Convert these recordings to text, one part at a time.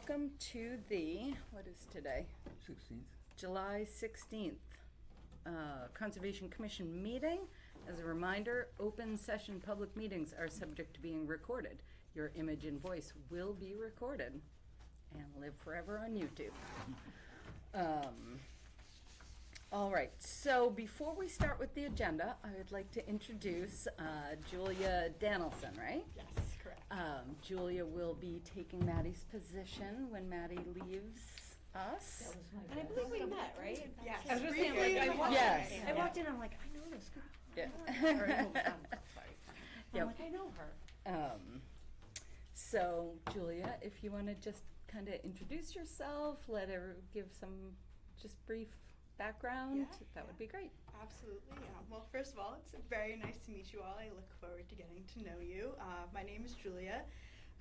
welcome to the, what is today? 16th. July 16th Conservation Commission meeting. As a reminder, open session public meetings are subject to being recorded. Your image and voice will be recorded and live forever on YouTube. All right, so before we start with the agenda, I would like to introduce Julia Danielson, right? Yes, correct. Julia will be taking Maddie's position when Maddie leaves us. And I believe we met, right? Yes. I was just saying, like, Yes. I walked in, I'm like, I know this girl. Yeah. Sorry. Yep. I'm like, I know her. So, Julia, if you want to just kind of introduce yourself, let her give some just brief background, Yeah, that would be great. Absolutely. Well, first of all, it's very nice to meet you all. I look forward to getting to know you. My name is Julia.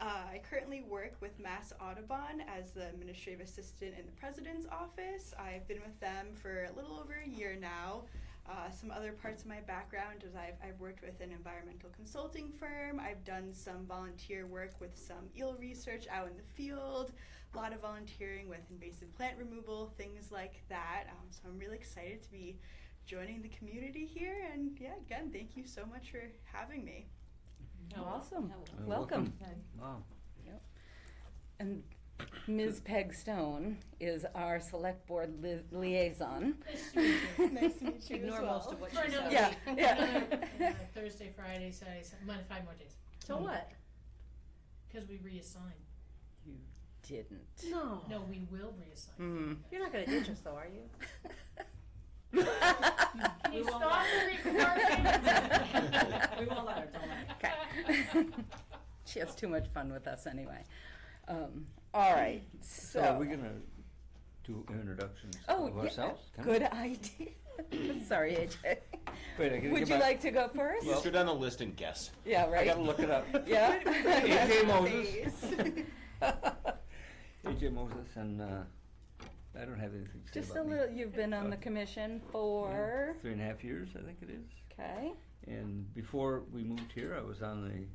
I currently work with Mass Audubon as the administrative assistant in the president's office. I've been with them for a little over a year now. Some other parts of my background is I've worked with an environmental consulting firm. I've done some volunteer work with some eel research out in the field, a lot of volunteering with invasive plant removal, things like that. So I'm really excited to be joining the community here. And yeah, again, thank you so much for having me. Awesome. Hello. Welcome. Wow. Yep. And Ms. Peg Stone is our select board liaison. Nice to meet you Ignore as well. most of what For she another said. Yeah, week. yeah. Another Thursday, Friday, Saturday, Monday, 5 more days. So what? Because we reassign. You didn't. No. No, we will reassign. Mm. You're not going to ditch us, though, are you? Can you stop the recording? We won't let her, don't let her. Okay. She has too much fun with us anyway. All right, So so. are we gonna do introductions Oh, of yeah, ourselves? Can good we? idea. Sorry, AJ. Wait, I gotta Would get you my- like to go first? Well- Let's go down the list and guess. Yeah, right? I gotta look it up. Yeah? AJ Face. Moses. AJ Moses, and I don't have anything to say Just about a me. little, you've been on the Okay. commission for, 3.5 years, I think it is. okay, And before we moved here, I was on the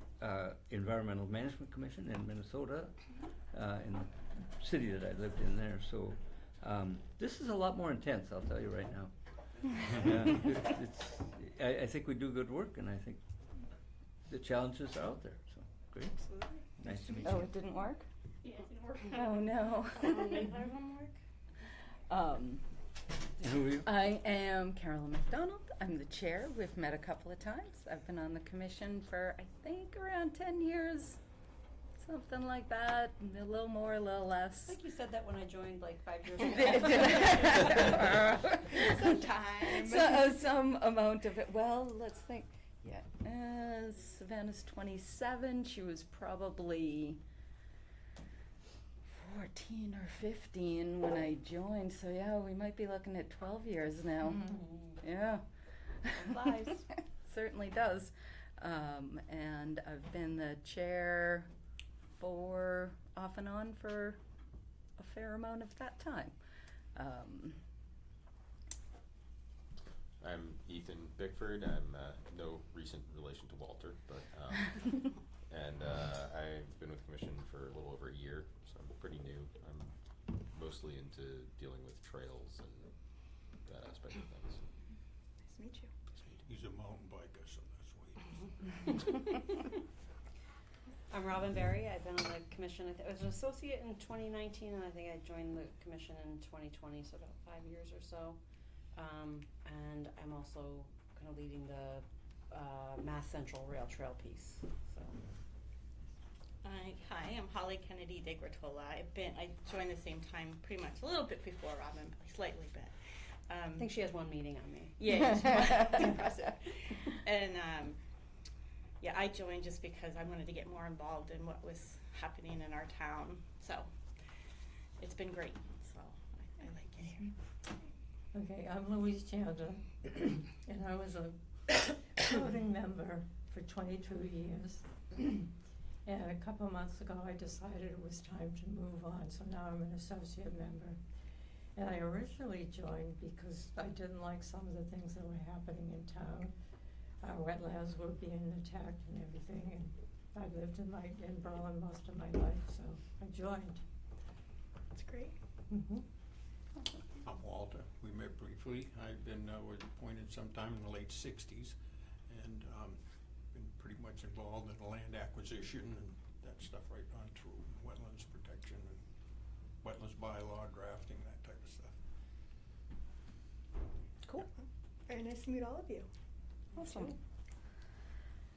Environmental Management Commission in Minnesota, in the city that I lived in there. So this is a lot more intense, I'll tell you right now. I think we do good work, and I think the challenges are out there. So great. Absolutely. Nice to meet oh, you. it didn't work? Yeah, it didn't work. Oh, no. And who are you? I am Carolyn McDonald. I'm the chair. We've met a couple of times. I've been on the commission for, I think, around 10 years, something like that, a little more, a little I less. think you said that when I joined like 5 years ago. Sometime. Some amount of it. Well, let's think. Yeah, Savannah's 27. She was probably 14 or 15 when I joined. So yeah, we might be looking at 12 years now. Yeah. Flies. Certainly does. And I've been the chair for off and on for a fair amount of that time. I'm Ethan Bickford. I'm no recent relation to Walter, but and I've been with the commission for a little over a year, so I'm pretty new. I'm mostly into dealing with trails and that aspect of things. Nice to meet you. Nice to meet you. He's a mountain biker, so that's why he does it. I'm Robin Berry. I've been on the commission. I was an associate in 2019, and I think I joined the commission in 2020, so about 5 years or so. And I'm also kind of leading the Mass Central Rail Trail piece. So Hi, I'm Holly Kennedy de Gratola. I joined the same time, pretty much a little bit before Robin, but slightly bit. I think she has one meeting on me. Yeah, it's impressive. And yeah, I joined just because I wanted to get more involved in what was happening in our town. So it's been great. So I like it here. Okay, I'm Louise Chandler, and I was a voting member for 22 years. And a couple of months ago, I decided it was time to move on, so now I'm an associate member. And I originally joined because I didn't like some of the things that were happening in town. Our wetlands were being attacked and everything, and I've lived in Berlin most of my life, so I joined. great. Mhm. I'm Walter. We met briefly. I've been, was appointed sometime in the late sixties and, been pretty much involved in the land acquisition and that stuff right on through wetlands protection and wetlands bylaw drafting, that type of stuff. Cool. Very nice to meet all of you. Awesome.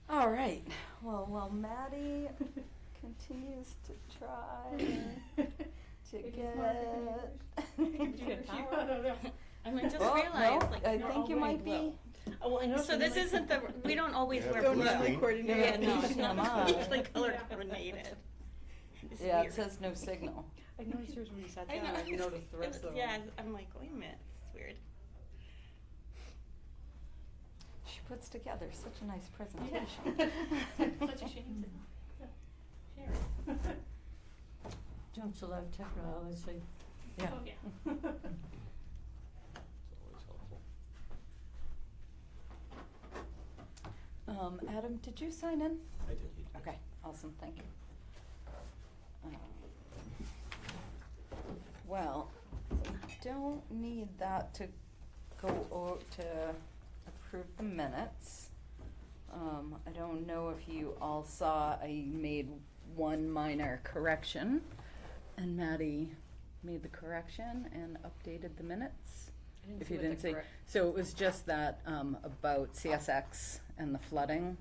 All right. Well, while Maddie continues to try to It is get. Computer power. I don't know. I mean, just Well, realized, no, like, I we're think you all might wearing be. blue. Oh, well, so this isn't the, we don't always Yeah, wear Don't blue. normally coordinate. Yeah, no, it's Come not on. usually color Yeah. coordinated. It's Yeah, it weird. says no signal. I noticed yours when you sat I down, know. I noticed the rest of them. Yeah, I'm like, wait a minute, it's weird. She puts together such a nice Yeah. presentation. Such a shame to share it. Don't you love technology? Yeah. Oh, yeah. It's always helpful. Adam, did you sign in? I did. Okay, awesome, thank you. Well, don't need that to go to approve the minutes. I don't know if you all saw, I made one minor correction, and Maddie made the correction and updated the minutes. If you didn't see, so it was just that, about CSX and the flooding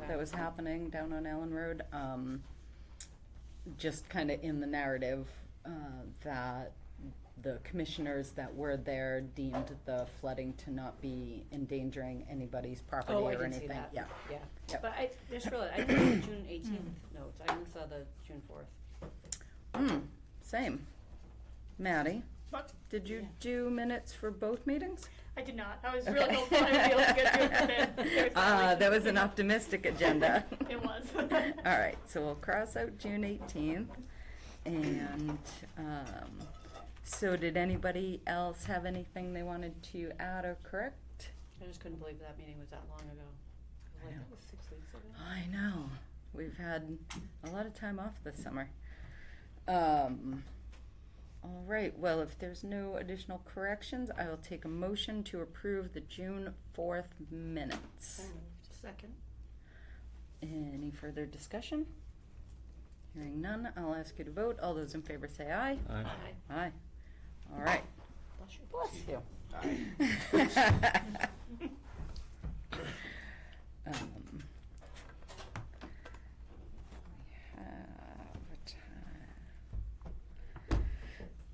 that was happening down on Allen Road. Just kinda in the narrative, that the commissioners that were there deemed the flooding to not be endangering anybody's property Oh, I or didn't see anything, that. yeah. Yeah. Yep. But I just realized, I didn't see the June 18th notes, I only saw the June 4th. Same. Maddie, What? did you Yeah. do minutes for both meetings? I did not. I was really hopeful I would be able to get through it today. That was an optimistic agenda. It was. All right, so we'll cross out June 18th. And, so did anybody else have anything they wanted to add or correct? I just couldn't believe that meeting was that long ago. I was I like, know. that was 6 weeks ago. I know. We've had a lot of time off this summer. All right, well, if there's no additional corrections, I will take a motion to approve the June 4th minutes. So moved. Second. Any further discussion? Hearing none, I'll ask you to vote. All those in favor say aye. Aye. Aye. All right. Bless you. Bless you.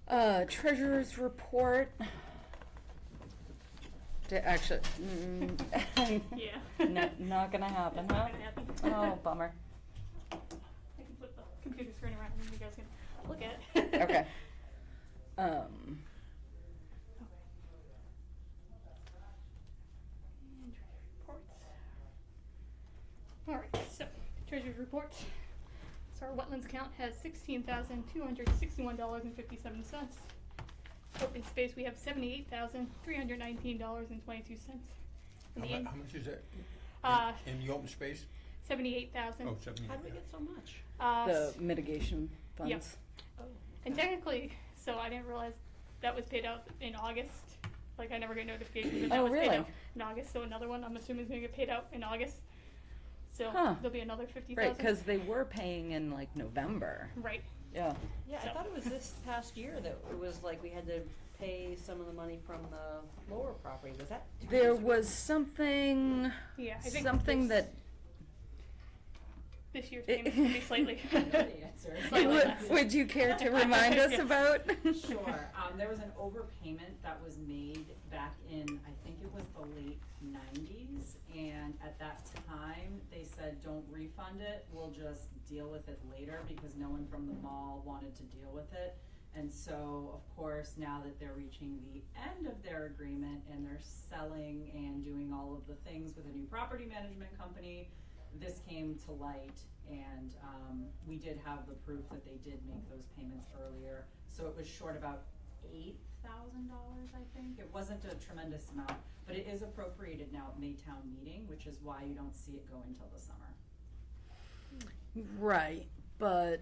Um, we have treasurer's report. Actually, Yeah. not gonna happen, It's huh? not gonna happen. Oh, bummer. I can flip the computer screen around and you guys can look at it. Okay. And treasurer's reports. Alright, so treasurer's report. So our wetlands count has $16,261.57. Open space, we have $78,319.22. And the How in- much is that Uh, in the open space? 78,000. Oh, 70. How did we get so much? The mitigation funds. Yep. And technically, so I didn't realize that was paid out in August. Like I never get notification that that Oh, was paid really? out in August. So another one, I'm assuming, is gonna get paid out in August. So Huh. there'll be another 50,000. Right, because they were paying in like November. Right. Yeah. Yeah, I So- thought it was this past year that it was like we had to pay some of the money from the lower property. Was that 2 There years ago? was something, Yeah, I think something that, this year's It- payments will be slightly. Slightly would, less. would you care to remind us about? Sure, there was an overpayment that was made back in, I think it was the late nineties, and at that time, they said, don't refund it, we'll just deal with it later, because no one from the mall wanted to deal with it. And so, of course, now that they're reaching the end of their agreement and they're selling and doing all of the things with a new property management company, this came to light, and we did have the proof that they did make those payments earlier. So it was short about $8,000, I think. It wasn't a tremendous amount, but it is appropriated now at Maytown meeting, which is why you don't see it go until the summer. Right, but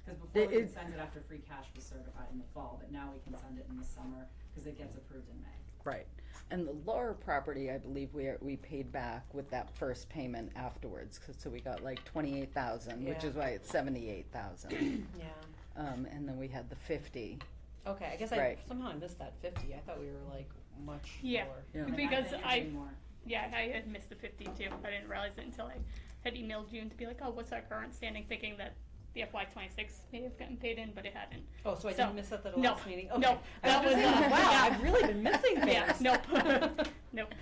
Cause before we It- could send it after free cash was certified in the fall, but now we can send it in the summer, cause it gets approved in May. Right. And the Laura property, I believe we paid back with that first payment afterwards, 'cause so we got like 28,000, which Yeah. is why it's 78,000. Yeah. And then we had the 50. Okay, I guess Right. somehow I missed that 50. I thought we were like much Yeah. lower. Yeah. And Because think I- it'd be more. Yeah, I had missed the 50 too. I didn't realize it until I had emailed June to be like, oh, what's our current standing, thinking that the FY26 may have gotten paid in, but it hadn't. Oh, so I So- didn't miss that at the no, last meeting? no, Okay. that was, I gonna say, wow, yeah. I've really been missing things. Yeah, nope. Nope.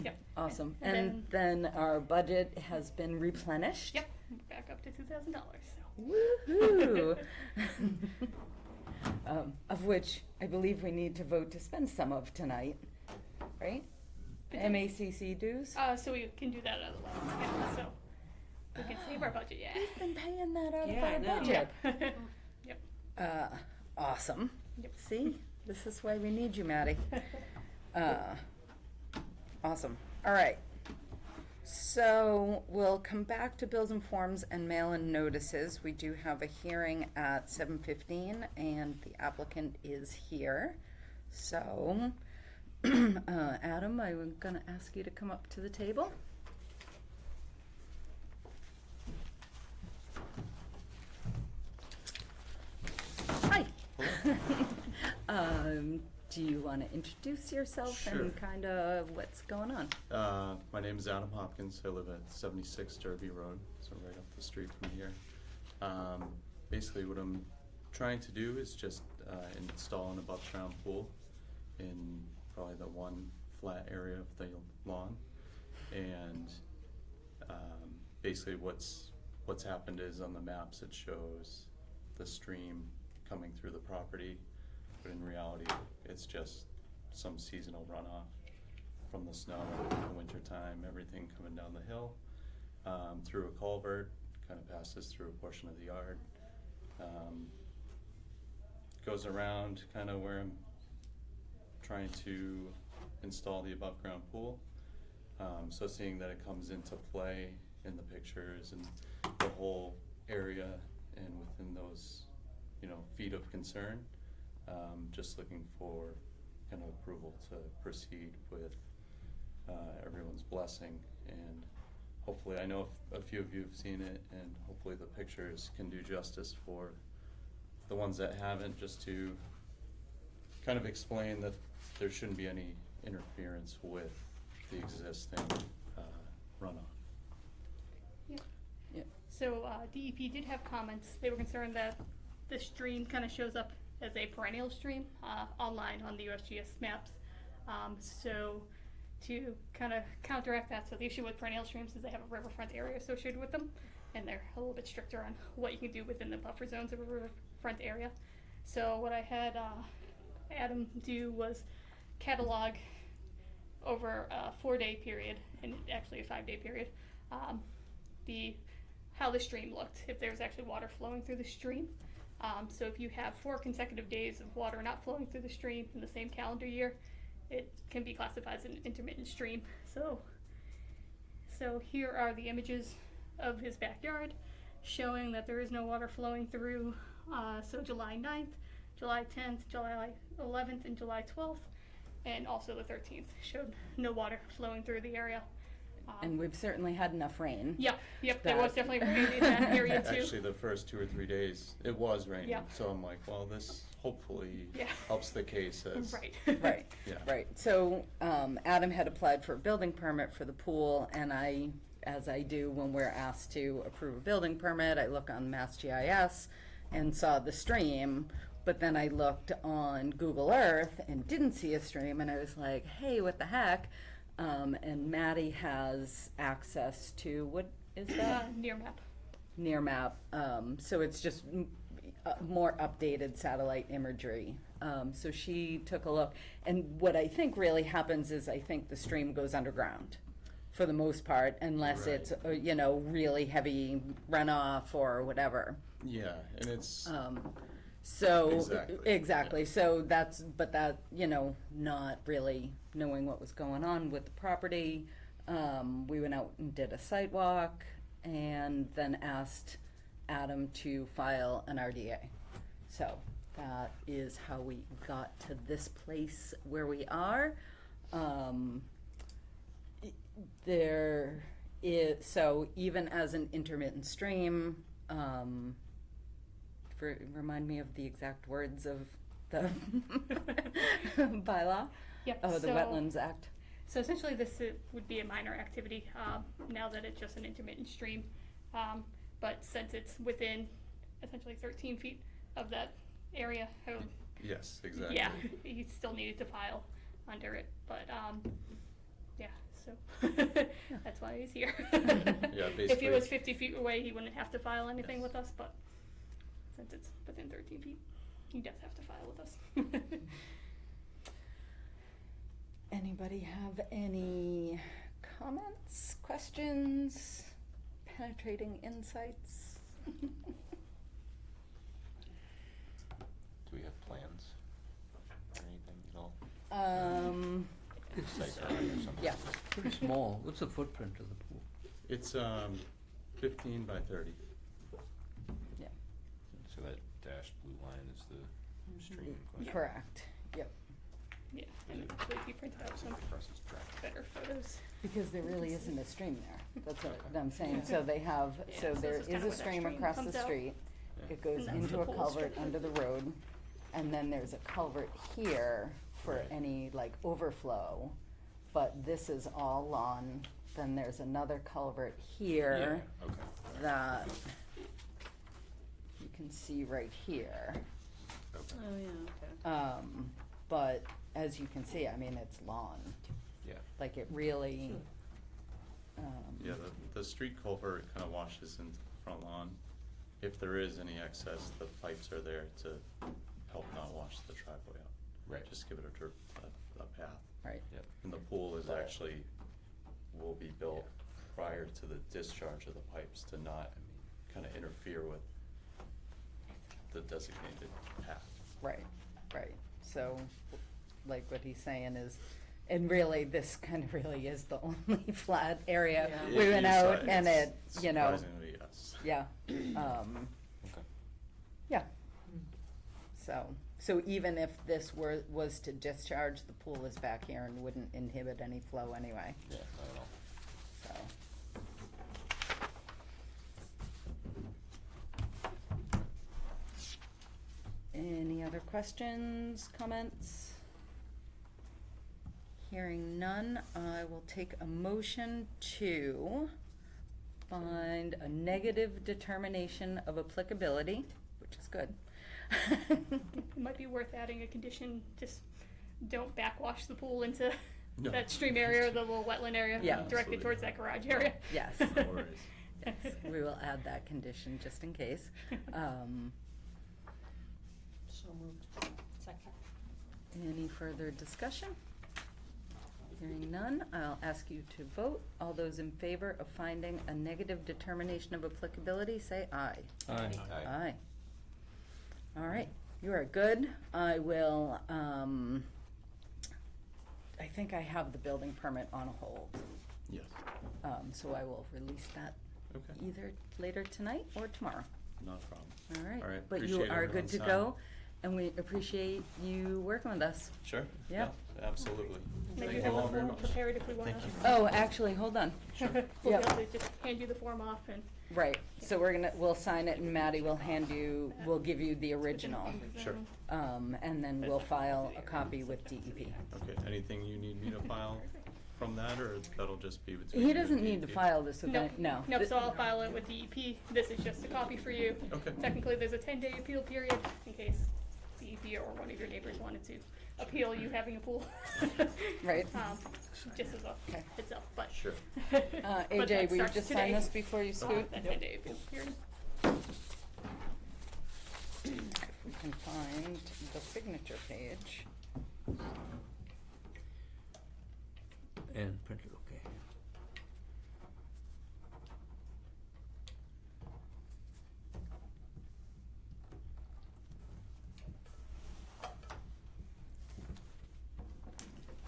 Yep. Awesome. And And then our budget has been replenished. Yep, back up to $2,000. Woohoo! Of which I believe we need to vote to spend some of tonight, right? MACC dues? So we can do that out of the last account, so we can save our budget, yeah. We've been paying that out of Yeah, I our know. budget. Yep. Awesome. Yep. See, this is why we need you, Maddie. Awesome. All right. So we'll come back to bills and forms and mail-in notices. We do have a hearing at 7:15 and the applicant is here. So, Adam, I'm gonna ask you to come up to the table. Hi. Do you want to introduce yourself Sure. and kind of what's going on? My name is Adam Hopkins. I live at 76 Derby Road, so right up the street from here. Basically, what I'm trying to do is just install an above-ground pool in probably the one flat area of the lawn. And basically, what's happened is on the maps it shows the stream coming through the property, but in reality, it's just some seasonal runoff from the snow in the wintertime, everything coming down the hill, through a culvert, kind of passes through a portion of the yard, goes around kind of where I'm trying to install the above ground pool. So seeing that it comes into play in the pictures and the whole area and within those, feet of concern, just looking for kind of approval to proceed with everyone's blessing. And hopefully, I know a few of you have seen it, and hopefully the pictures can do justice for the ones that haven't, just to kind of explain that there shouldn't be any interference with the existing runoff. So DEP did have comments. They were concerned that the stream kind of shows up as a perennial stream online on the USGS maps. So to kind of counteract that, so the issue with perennial streams is they have a riverfront area associated with them, and they're a little bit stricter on what you can do within the buffer zones of a riverfront area. So what I had Adam do was catalog over a 4-day period, and actually a 5-day period, how the stream looked, if there's actually water flowing through the stream. So if you have 4 consecutive days of water not flowing through the stream in the same calendar year, it can be classified as an intermittent stream. So here are the images of his backyard showing that there is no water flowing through. So July 9th, July 10th, July 11th, and July 12th, and also the 13th showed no water flowing through the area. And we've certainly had enough rain. Yep, there was definitely rain in that area too. Actually, the first 2 or 3 days, it was raining. Yeah. So I'm like, well, this hopefully Yeah. helps the case as. Right. Right, Yeah. right. So Adam had applied for a building permit for the pool, and I, as I do when we're asked to approve a building permit, I look on Mass GIS and saw the stream, but then I looked on Google Earth and didn't see a stream, and I was like, hey, what the heck? And Maddie has access to, what is that? Near map. Near map. So it's just more updated satellite imagery. So she took a look, and what I think really happens is I think the stream goes underground for the most part, unless Right. it's really heavy runoff or whatever. Yeah, and it's. So Exactly, yeah. So that not really knowing what was going on with the property. We went out and did a site walk, and then asked Adam to file an RDA. So that is how we got to this place where we are. There is, so even as an intermittent stream, remind me of the exact words of the bylaw? Yep, Oh, the so- Wetlands Act. So essentially, this would be a minor activity, now that it's just an intermittent stream. But since it's within essentially 13 feet of that area, Yes, exactly. yeah, he still needed to file under it, but, yeah, so that's why he's here. Yeah, If he basically- was 50 feet away, he wouldn't have to file anything with us, but since it's within 13 feet, he does have to file with us. Anybody have any comments, questions, penetrating insights? Do we have plans or anything at all? It's Site drawing or something? Yeah. pretty small. What's the footprint of the pool? It's 15 by 30. Yeah, So that dashed blue line is the stream in question? correct, yep. Yeah, and I believe he printed out some Across this track. better photos. Because there really isn't a stream there, that's what I'm saying, so they have, Yeah, so so there this is kinda is where a that stream stream across the comes out. street. Yeah. It goes And that's into the a pool culvert strip. under the road, and then there's a culvert here for Right. any like overflow. But this is all lawn, then there's another culvert here Yeah, okay. Alright. that you can see right here. Okay, Oh, yeah, okay. But as you can see, I mean, it's lawn, yeah. like it really, Yeah, the street culvert kind of washes into the front lawn. If there is any excess, the pipes are there to help not wash the driveway out. Right. Just give it a path. right, Yep. And the pool is Right. actually, will be built prior to the discharge of the pipes to not kind of interfere with the designated path. right, right. So, like what he's saying is, and really, this kind of really is the only flat area. Yeah. We went out and it, you know, Surprisingly, yes. yeah, Okay. yeah. So even if this was to discharge, the pool is back here and wouldn't inhibit any flow anyway, Yeah, not at all. so. Any other questions, comments? Hearing none, I will take a motion to find a negative determination of applicability, which is good. It might be worth adding a condition, just don't backwash the pool into No. that stream area or the little wetland area Yeah. directly Absolutely. towards that garage area. Yes. No worries. Yes, we will add that condition just in case. So moved. Second. Any further discussion? Hearing none, I'll ask you to vote. All those in favor of finding a negative determination of applicability, say aye. Aye. Aye. All right, you are good. I will, I think I have the building permit on hold. Yes. So I will release that Okay. either later tonight or tomorrow. Not a problem. All right? All right, But you appreciate are good everyone's to time. go, and we appreciate you working with us. Sure. Yeah. Absolutely. Maybe Thank have you all the very form much. prepared if we want Thank to. you. Oh, actually, hold on. We'll Yep. be able to just hand you the form off and. Right, so we'll sign it and Maddie will we'll give you the original. Sure. And then we'll file a copy with DEP. Okay, anything you need me to file from that, or that'll just be between He you and doesn't need to DEP? file this with No, that, no. no, so I'll file it with DEP. This is just a copy for you. Okay. Technically, there's a 10-day appeal period in case DEP or one of your neighbors wanted to appeal you having a pool. Right. Just as a Okay. heads up, but. Sure. but AJ, that will you starts just today. sign this before you scoot? That 10-day appeal period. If we can find the signature page. And printed, okay.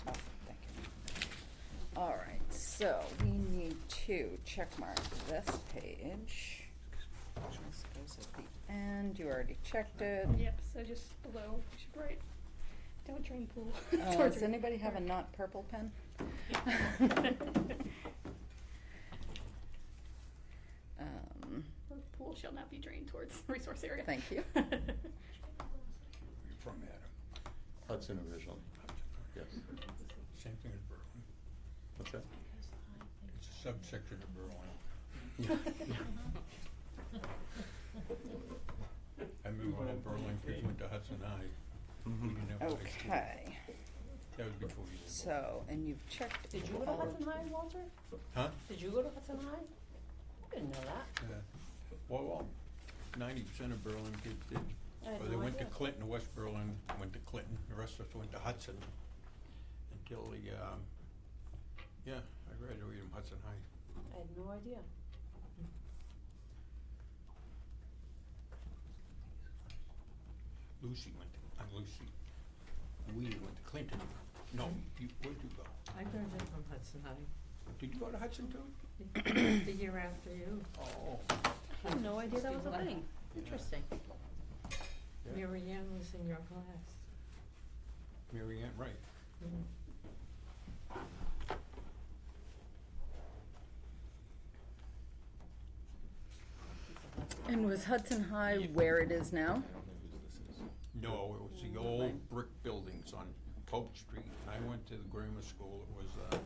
Awesome, thank you. All right, so we need to check mark this page. Just And you already checked it. Yep, so just below, you should write, don't drain pool. Does anybody have a not purple pen? The pool shall not be drained towards resource area. Thank you. You're from Adam. Hudson originally, yes. Same thing as Berlin. What's that? It's a subsection of Berlin. I remember when Berlin kids went to Hudson High. We didn't have high school. Okay, That was before you. so, and you've checked. Did you go to all of- Hudson High, Walter? Huh? Did you go to Hudson High? I didn't know that. Yeah. Well, 90% of Berlin kids did. I had Or they no went to idea. Clinton, West Berlin went to Clinton, the rest of us went to Hudson. Until the, yeah, I graduated from Hudson High. I had no idea. Lucy went to, Lucy. We went to Clinton. No, where'd you go? I graduated from Hudson High Did you go to Hudson too? the year after you. Oh. I had no idea that was a thing. Interesting. Yeah. Mary Ann was in your class. Mary Ann, right. And was Hudson High where it is now? I don't know who this is. No, it was the old brick buildings on Pope Street. I went to the grammar school. It was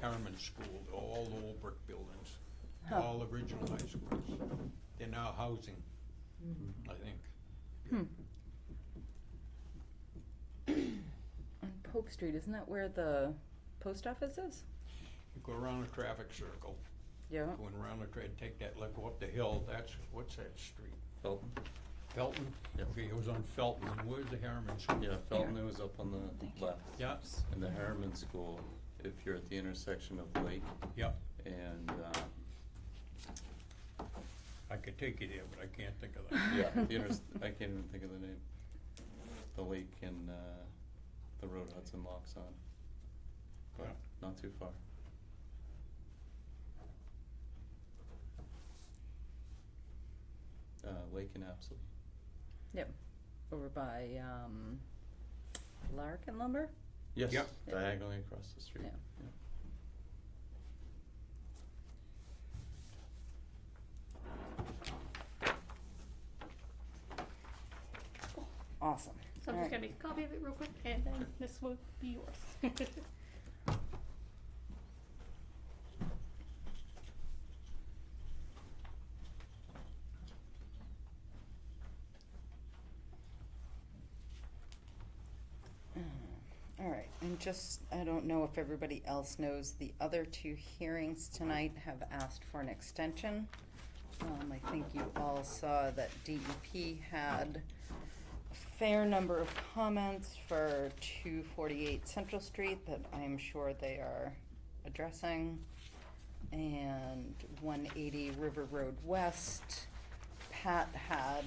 Harriman School, all the old brick buildings, Huh. all original high schools. They're now housing, I think. On Pope Street, isn't that where the post office is? You go around a traffic circle, Yeah. going around the train, take that, like, go up the hill, that's, what's that street? Felton? Felton? Yeah. Okay, it was on Felton, and where's the Harriman School? Yeah, Felton, it was up on the left. Yeah, And the Harriman School, if you're at the intersection of Lake yeah, and, I could take you there, but I can't think of that. yeah, I can't even think of the name. The lake and, the road Hudson locks on. But Yeah. not too far. Lake and Apsley. Yep. Over by Larkin Lumber? Yes, Yep. diagonally across the street. Yeah. Yeah. Awesome. So I'm All just right. gonna make a copy of it real quick, and then this will be yours. All right, and just, I don't know if everybody else knows, the other two hearings tonight have asked for an extension. I think you all saw that DEP had a fair number of comments for 248 Central Street that I am sure they are addressing. And 180 River Road West, Pat had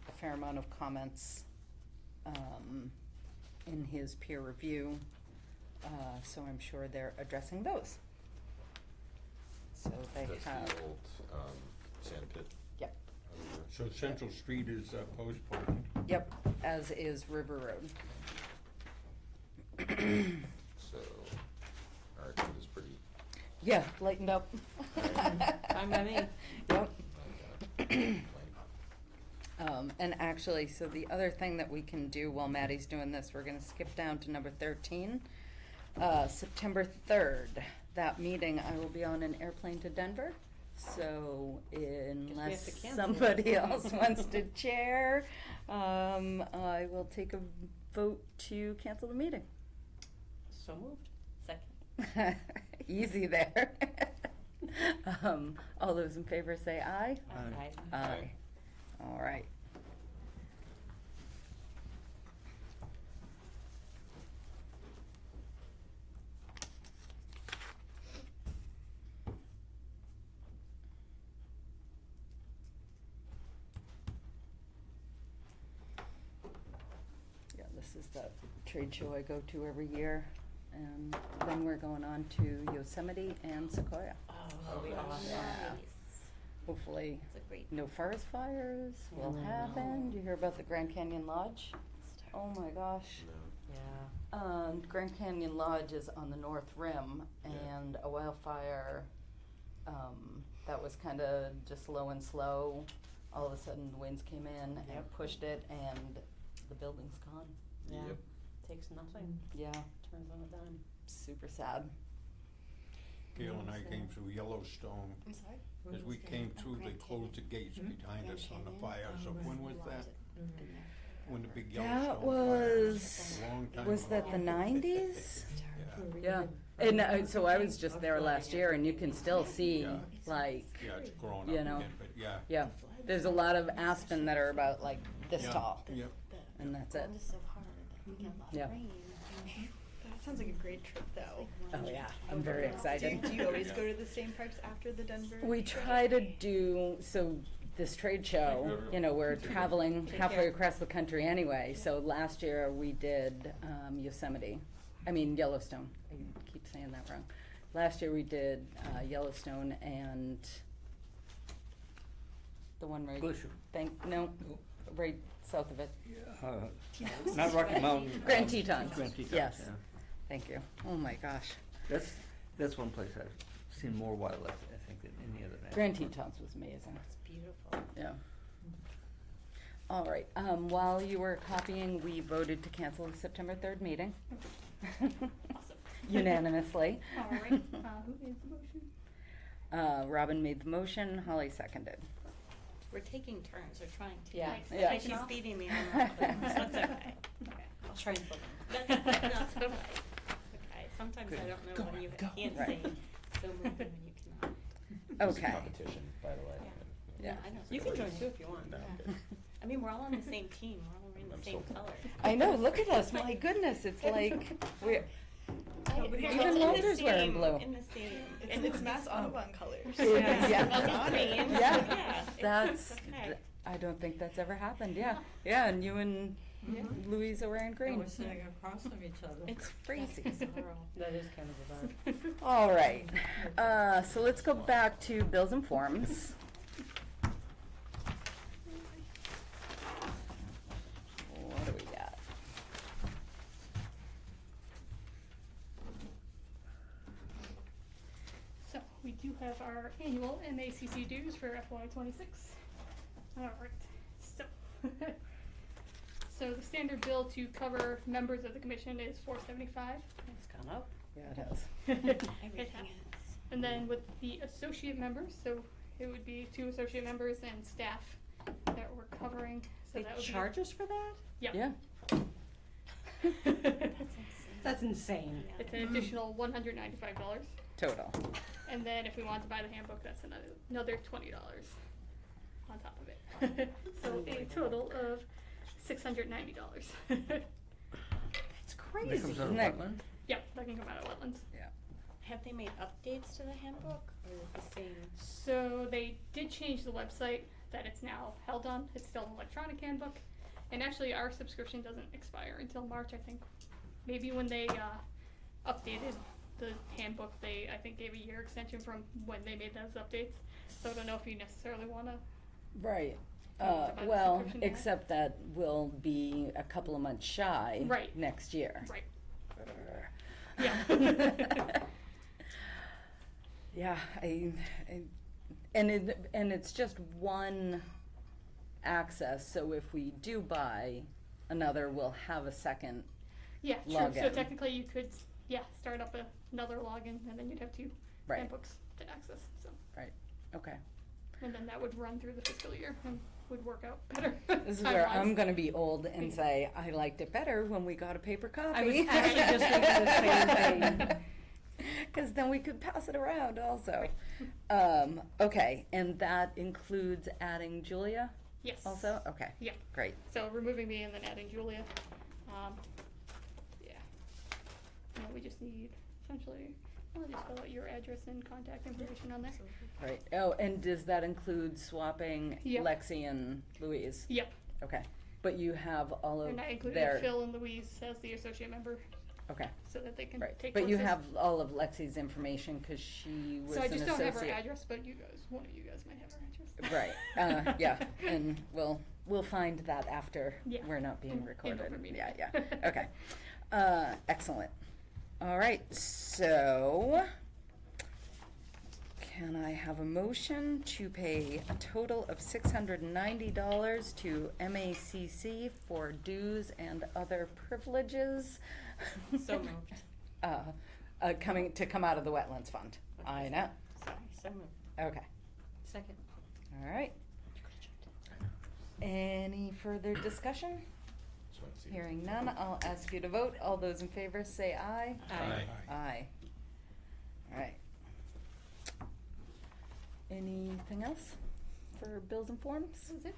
a fair amount of comments, in his peer review, so I'm sure they're addressing those. So they That's have, the old sand pit. yep, over So Central Street is postponed. yep, as is River Road. there. So our agenda's pretty Yeah, lightened up. Fine by me. Yep. plain. And actually, so the other thing that we can do while Maddie's doing this, we're gonna skip down to number 13. September 3rd, that meeting, I will be on an airplane to Denver. So unless to cancel. somebody else wants to chair, I will take a vote to cancel the meeting. So moved. Second. Easy there. All those in favor say aye. Aye. Aye. All right. Yeah, this is the trade show I go to every year, and then we're going on to Yosemite and Sequoia. Oh, that'll be awesome. Yeah. hopefully It's a great. no forest fires will happen. Do you hear about the Grand Canyon Lodge? Oh my gosh. No. Yeah. Grand Canyon Lodge is on the North Rim, and a wildfire that was kind of just low and slow. All of a sudden, the winds came in and Yep. pushed it, and the building's gone. Yeah. Yep. Takes nothing. Yeah, Turns on a dime. super sad. Gail and I came through Yellowstone. I'm sorry. As we came through, they closed the gates Mm-hmm. behind us on the fire, so when was that? When the big That Yellowstone fire? was, A long time was that ago. the 90s? Yeah, Yeah, and so I was just there last year, and you can still see, Yeah. like, yeah, it's grown You up know. again, but yeah. yeah, there's a lot of aspen that are about like this Yeah, tall, Yeah, and that's it. Yeah. That sounds like a great trip, though. Oh yeah, I'm very excited. Do you always go to the same parks after the Denver? We show? try to do, so this trade show, you know, we're traveling halfway across the country anyway. So last year we did Yellowstone. I keep saying that wrong. Last year we did Yellowstone and the one right, Glacier. right south of it. Not Rocky Mountain. Grand Tetons. Grand Tetons, Yes. yeah. Thank you. Oh my gosh. That's one place I've seen more wildlife, I think, than any other national Grand park. Tetons was amazing. It's beautiful. Yeah. All right, while you were copying, we voted to cancel the September 3rd meeting. Unanimously. All right, who made the motion? Robin made the motion, Holly seconded. We're taking turns, we're trying to. Yeah. Nice. Yeah. She's beating me on that one, so it's okay. Okay. I'll try and flip them. No, it's okay. It's okay. Sometimes I don't know when you can't Right. say so moving when you cannot. There's a Okay. competition, by the way. Yeah. I know. You can join too if you want. No, I'm Yeah. good. I mean, we're all on the same team, we're all wearing I'm the same so- color. I know, look at us, my goodness, it's like, we're, It's Even in the Walter's wearing same- blue. In the same. It's Mass Audubon colors. Yeah. Well, green, so Yeah. it's- that's, it's okay. I don't think that's ever happened, yeah. Yeah, and you and Louise are wearing And green. we're sitting across from each other. It's crazy. bizarro. That is kind of bizarre. All right, so let's go back to bills and forms. What do we got? So, we do have our annual MACC dues for FY '26. Alright, so, so the standard bill to cover members of the commission is $475. It's gone up. Yeah, it has. It Everything has. is. And then with the associate members, so it would be 2 associate members and staff that we're covering, so They that would charge us for that? Yep. Yeah, That's insane. Yeah. It's an additional $195. total. And then if we want to buy the handbook, that's another $20 on top of it. So a total of $690. That's That crazy. comes out of Isn't that- Rutland? Yep, that can come out of wetlands. Have they made updates to the handbook or is it the same? So they did change the website that it's now held on. It's still an electronic handbook. And actually our subscription doesn't expire until March, I think. Maybe when they updated the handbook, they, I think, gave a year extension from when they made those updates. So I don't know if you necessarily wanna, Right. About the Well, subscription now? except that we'll be a couple of months shy Right. next year. right. Yeah. Yeah, and it's just one access, so if we do buy another, we'll have a second. Yeah, true. So Login. technically you could, start up another login and then you'd have 2 Right. handbooks to access, so. Okay. And then that would run through the fiscal year and would work out better. This is where I'm time-wise. gonna be old and say, I liked it better when we got a paper copy. I was actually just thinking the same thing. Cause then we could pass it around also. Okay, and that includes adding Julia Yes. also? Okay. Yeah. Great. So removing me and then adding Julia. Yeah. And then we just need essentially, I'll just fill out your address and contact information on there. Right. Oh, and does that include swapping Yep. Lexi and Louise? Yep. Okay. But you have all of And I included their, Phil and Louise as the associate member Okay, so that they can right. take But you courses. have all of Lexi's information because she was So I an just don't have her associate. address, but you guys, one of you guys might have her address. Right, yeah, and we'll find that after Yeah. we're not being In recorded. open meeting. Yeah, yeah, okay. Excellent. All right, so can I have a motion to pay a total of $690 to MACC for dues and other privileges? So moved. Come out of the wetlands fund. I know, Sorry, so moved. okay, Second. all right. Any further discussion? Just wanted to see. Hearing none, I'll ask you to vote. All those in favor say aye. Aye. Aye. All right. Anything else for bills and forms? That was it.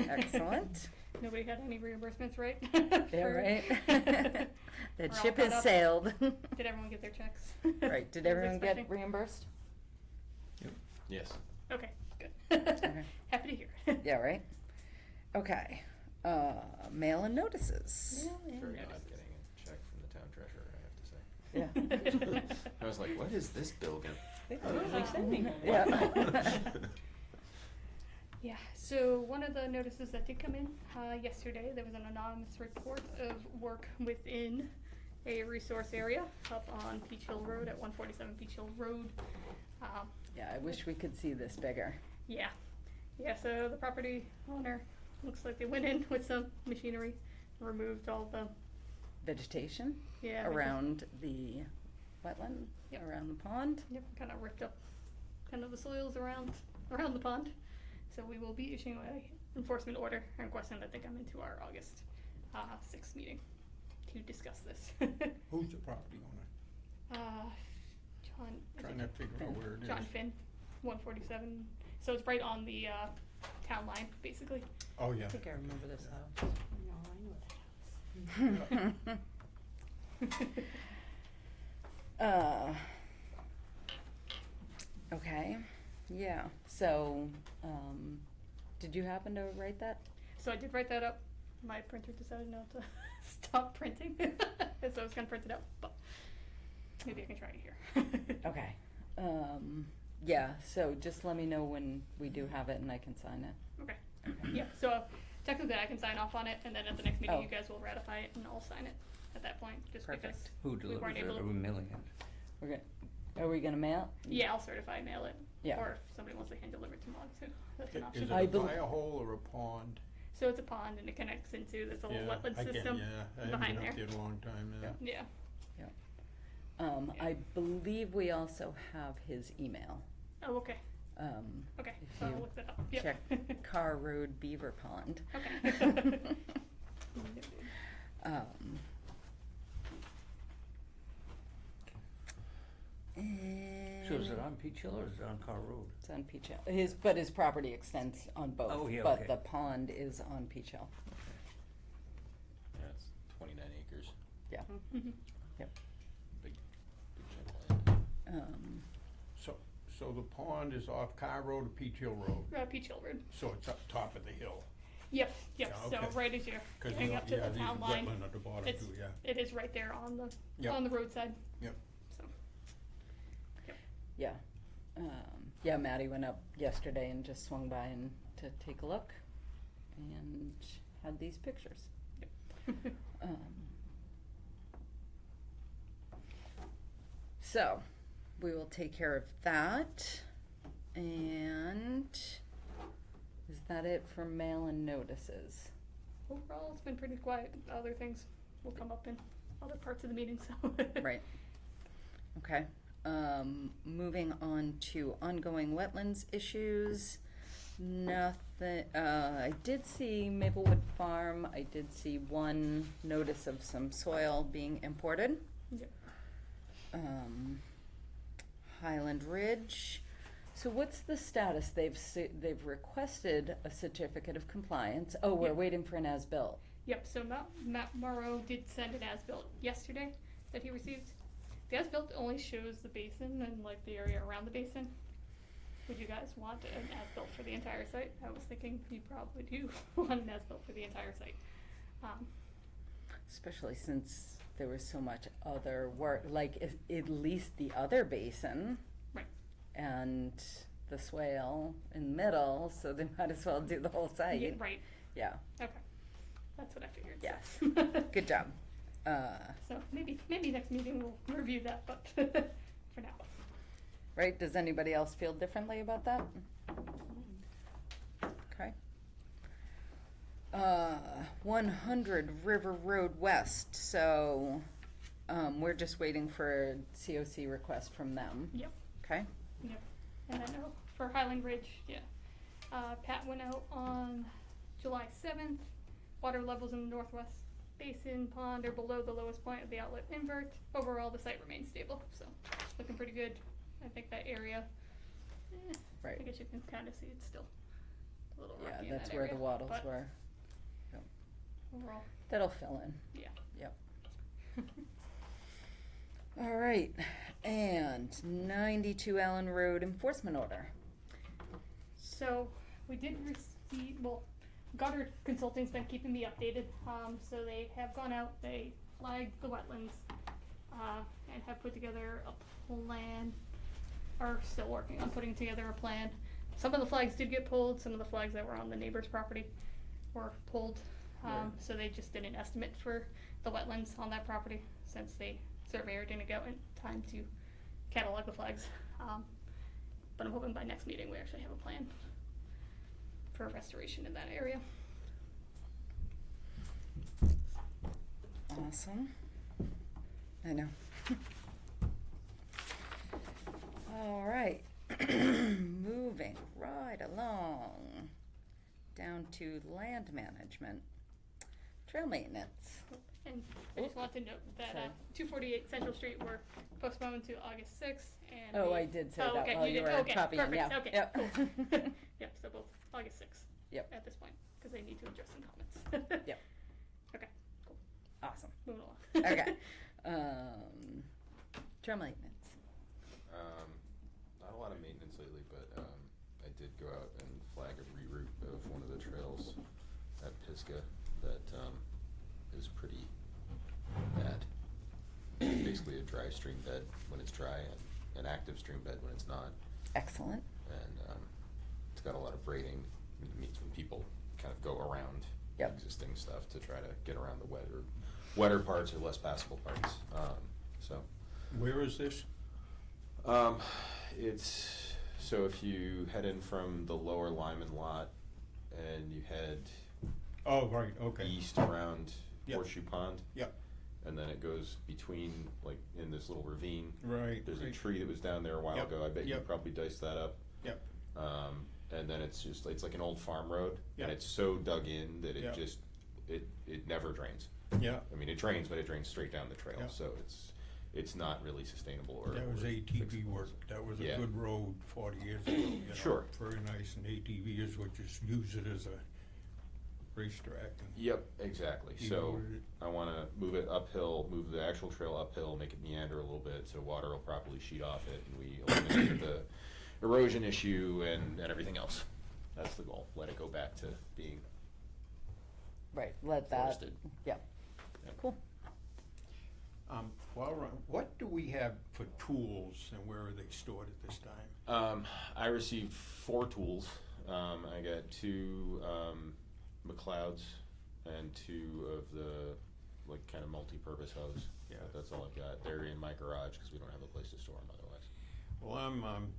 Excellent. Nobody had any reimbursements, right? Yeah, For- right? We're That all ship caught has up. sailed. Did everyone get their checks? Right, did I was everyone get expecting- reimbursed? Yes. Okay, good. Okay. Happy to hear it. Yeah, right? Okay, mail and notices. Very notices. odd getting a check from the town treasurer, I have to say. Yeah. I was like, what is this bill gonna? Yeah. Yeah, so one of the notices that did come in yesterday, there was an anonymous report of work within a resource area up on Peach Hill Road at 147 Peach Hill Road. Yeah, I wish we could see this bigger. Yeah, so the property owner, looks like they went in with some machinery, removed all the, Vegetation yeah. around the wetland, Yep. around the pond. Yep, kind of ripped up kind of the soils around the pond. So we will be issuing a enforcement order and requesting that they come into our August 6th meeting to discuss this. Who's the property owner? John. is Trying it to figure out where it is. John Finn, 147. So it's right on the town line, basically. Oh, yeah. I think I remember this house. No, I know that house. Okay, yeah, so, did you happen to write that? So I did write that up. My printer decided not to stop printing, so I was gonna print it out, but maybe I can try it here. Okay, yeah, so just let me know when we do have it and I can sign it. Okay. Yeah. So technically, I can sign off on it, and then at the next meeting, Oh. you guys will ratify it, and I'll sign it at that point, just because. Perfect. Who We delivers weren't it? able Are to- we mailing it? Are we gonna mail? Yeah, I'll certify mail it. Yeah. Or if somebody wants to hand deliver it tomorrow too, that's an Is option. it I a bel- fire hole or a pond? So it's a pond, and it connects into there's a little Yeah, wetland I get- system. Yeah, I haven't behind been up there. there in a long time now. Yeah. I believe we also have his email. Oh, okay. Okay. If So I'll you look that up. Yep. check Carr Road Beaver Pond. Okay. So is it on Peach Hill or is it on Carr Road? It's on Peach Hill. But his property extends on both. Oh, yeah, But okay. the pond is on Peach Hill. Yeah, it's 29 acres. Yeah. Mhm. Big chunk of land. So the pond is off Carr Road or Peach Hill Road? Peach Hill Road. So it's up top of the hill? Yep. Yeah, So okay. right as you're 'Cause getting up to yeah, the there's town line, wetland at the bottom it's too, yeah. it is right there on the Yep. on the roadside. Yep. So. Yeah. Yeah, Maddie went up yesterday and just swung by and to take a look and had these pictures. So, we will take care of that. And is that it for mail and notices? Overall, it's been pretty quiet. Other things will come up in other parts of the meeting. So. Right. Okay. Moving on to ongoing wetlands issues. Nothing, I did see Maplewood Farm, I did see one notice of some soil being imported. Yep. Highland Ridge. So what's the status? They've requested a certificate of compliance. Oh, we're Yep. waiting for an as-built. Yep. So Matt Morrow did send an as-built yesterday that he received. The as-built only shows the basin and like the area around the basin. Would you guys want an as-built for the entire site? I was thinking you probably do want an as-built for the entire site. Especially since there was so much other work, like at least the other basin. Right. And the swale in the middle, so they might as well do the whole site. Yeah, right. Yeah, Okay. That's what I figured. yes. Good job. So maybe next meeting we'll review that, but for now. Right, does anybody else feel differently about that? Okay. 100 River Road West, so, we're just waiting for a COC request from them. Yep. Okay, Yep. And then for Highland Ridge, yeah. Pat went out on July 7th. Water levels in the northwest basin pond are below the lowest point of the outlet invert. Overall, the site remains stable, so looking pretty good. I think that area, I right, guess you can kind of see it's still a little rocky yeah, in that's that where area, the wattles but were. overall, That'll fill in. yeah. Yep. All right, and 92 Allen Road enforcement order. So we did receive, well, Goddard Consulting's been keeping me updated. So they have gone out, they flagged the wetlands, and have put together a plan, are still working on putting together a plan. Some of the flags did get pulled, some of the flags that were on the neighbor's property were pulled. Right. So they just did an estimate for the wetlands on that property, since the surveyor didn't go in time to catalog the flags. But I'm hoping by next meeting we actually have a plan for restoration in that area. Awesome. I know. All right. Moving right along down to land management, trail maintenance. And I just want to note that Sorry. 248 Central Street were postponed to August 6th. And Oh, the- I did say oh, that okay, while you you did, were okay, copying, perfect, yeah. okay, Yep. cool. Yep, so both August 6th. Yep. At this point, because they need to adjust some comments. Yep. Okay, cool. Awesome. Moving along. Okay. Trail maintenance. Not a lot of maintenance lately, but I did go out and flag a reroute of one of the trails at Pisgah that is pretty bad. It's basically a dry stream bed when it's dry and an active stream bed when it's not. Excellent. And it's got a lot of braiding. It means when people kind of go around Yep. existing stuff to try to get around the wetter parts or less passable parts. Where is this? It's, so if you head in from the lower Lyman lot and you head Oh, right, okay. east around Yep. Horseshoe Pond, Yep, and then it goes between, like, in this little ravine. right. There's a right. tree that was down there a while Yep, ago. I bet you yep. probably diced that up. Yep, And then it's just, it's like an old farm road, Yep. and it's so dug in that it Yep. just, it never drains. yeah. I mean, it drains, but it drains straight down the trail, Yep. so it's not really sustainable or. That was or ATV fixable. work. That was a Yeah. good road 40 years ago. You know, Sure. Very nice, and ATVs would just use it as a racetrack. And Yep, exactly. you So loaded it. I wanna move it uphill, move the actual trail uphill, make it meander a little bit, so water will properly sheet off it, and we eliminate the erosion issue and everything else. That's the goal. Let it go back to being Right, let that, forested. yep. Yep. Cool. While we're on, what do we have for tools, and where are they stored at this time? I received 4 tools. I got 2 McLeods and 2 of the, like, kind of multi-purpose hose. Yeah. But that's all I've got. They're in my garage because we don't have a place to store them otherwise. Well, I'm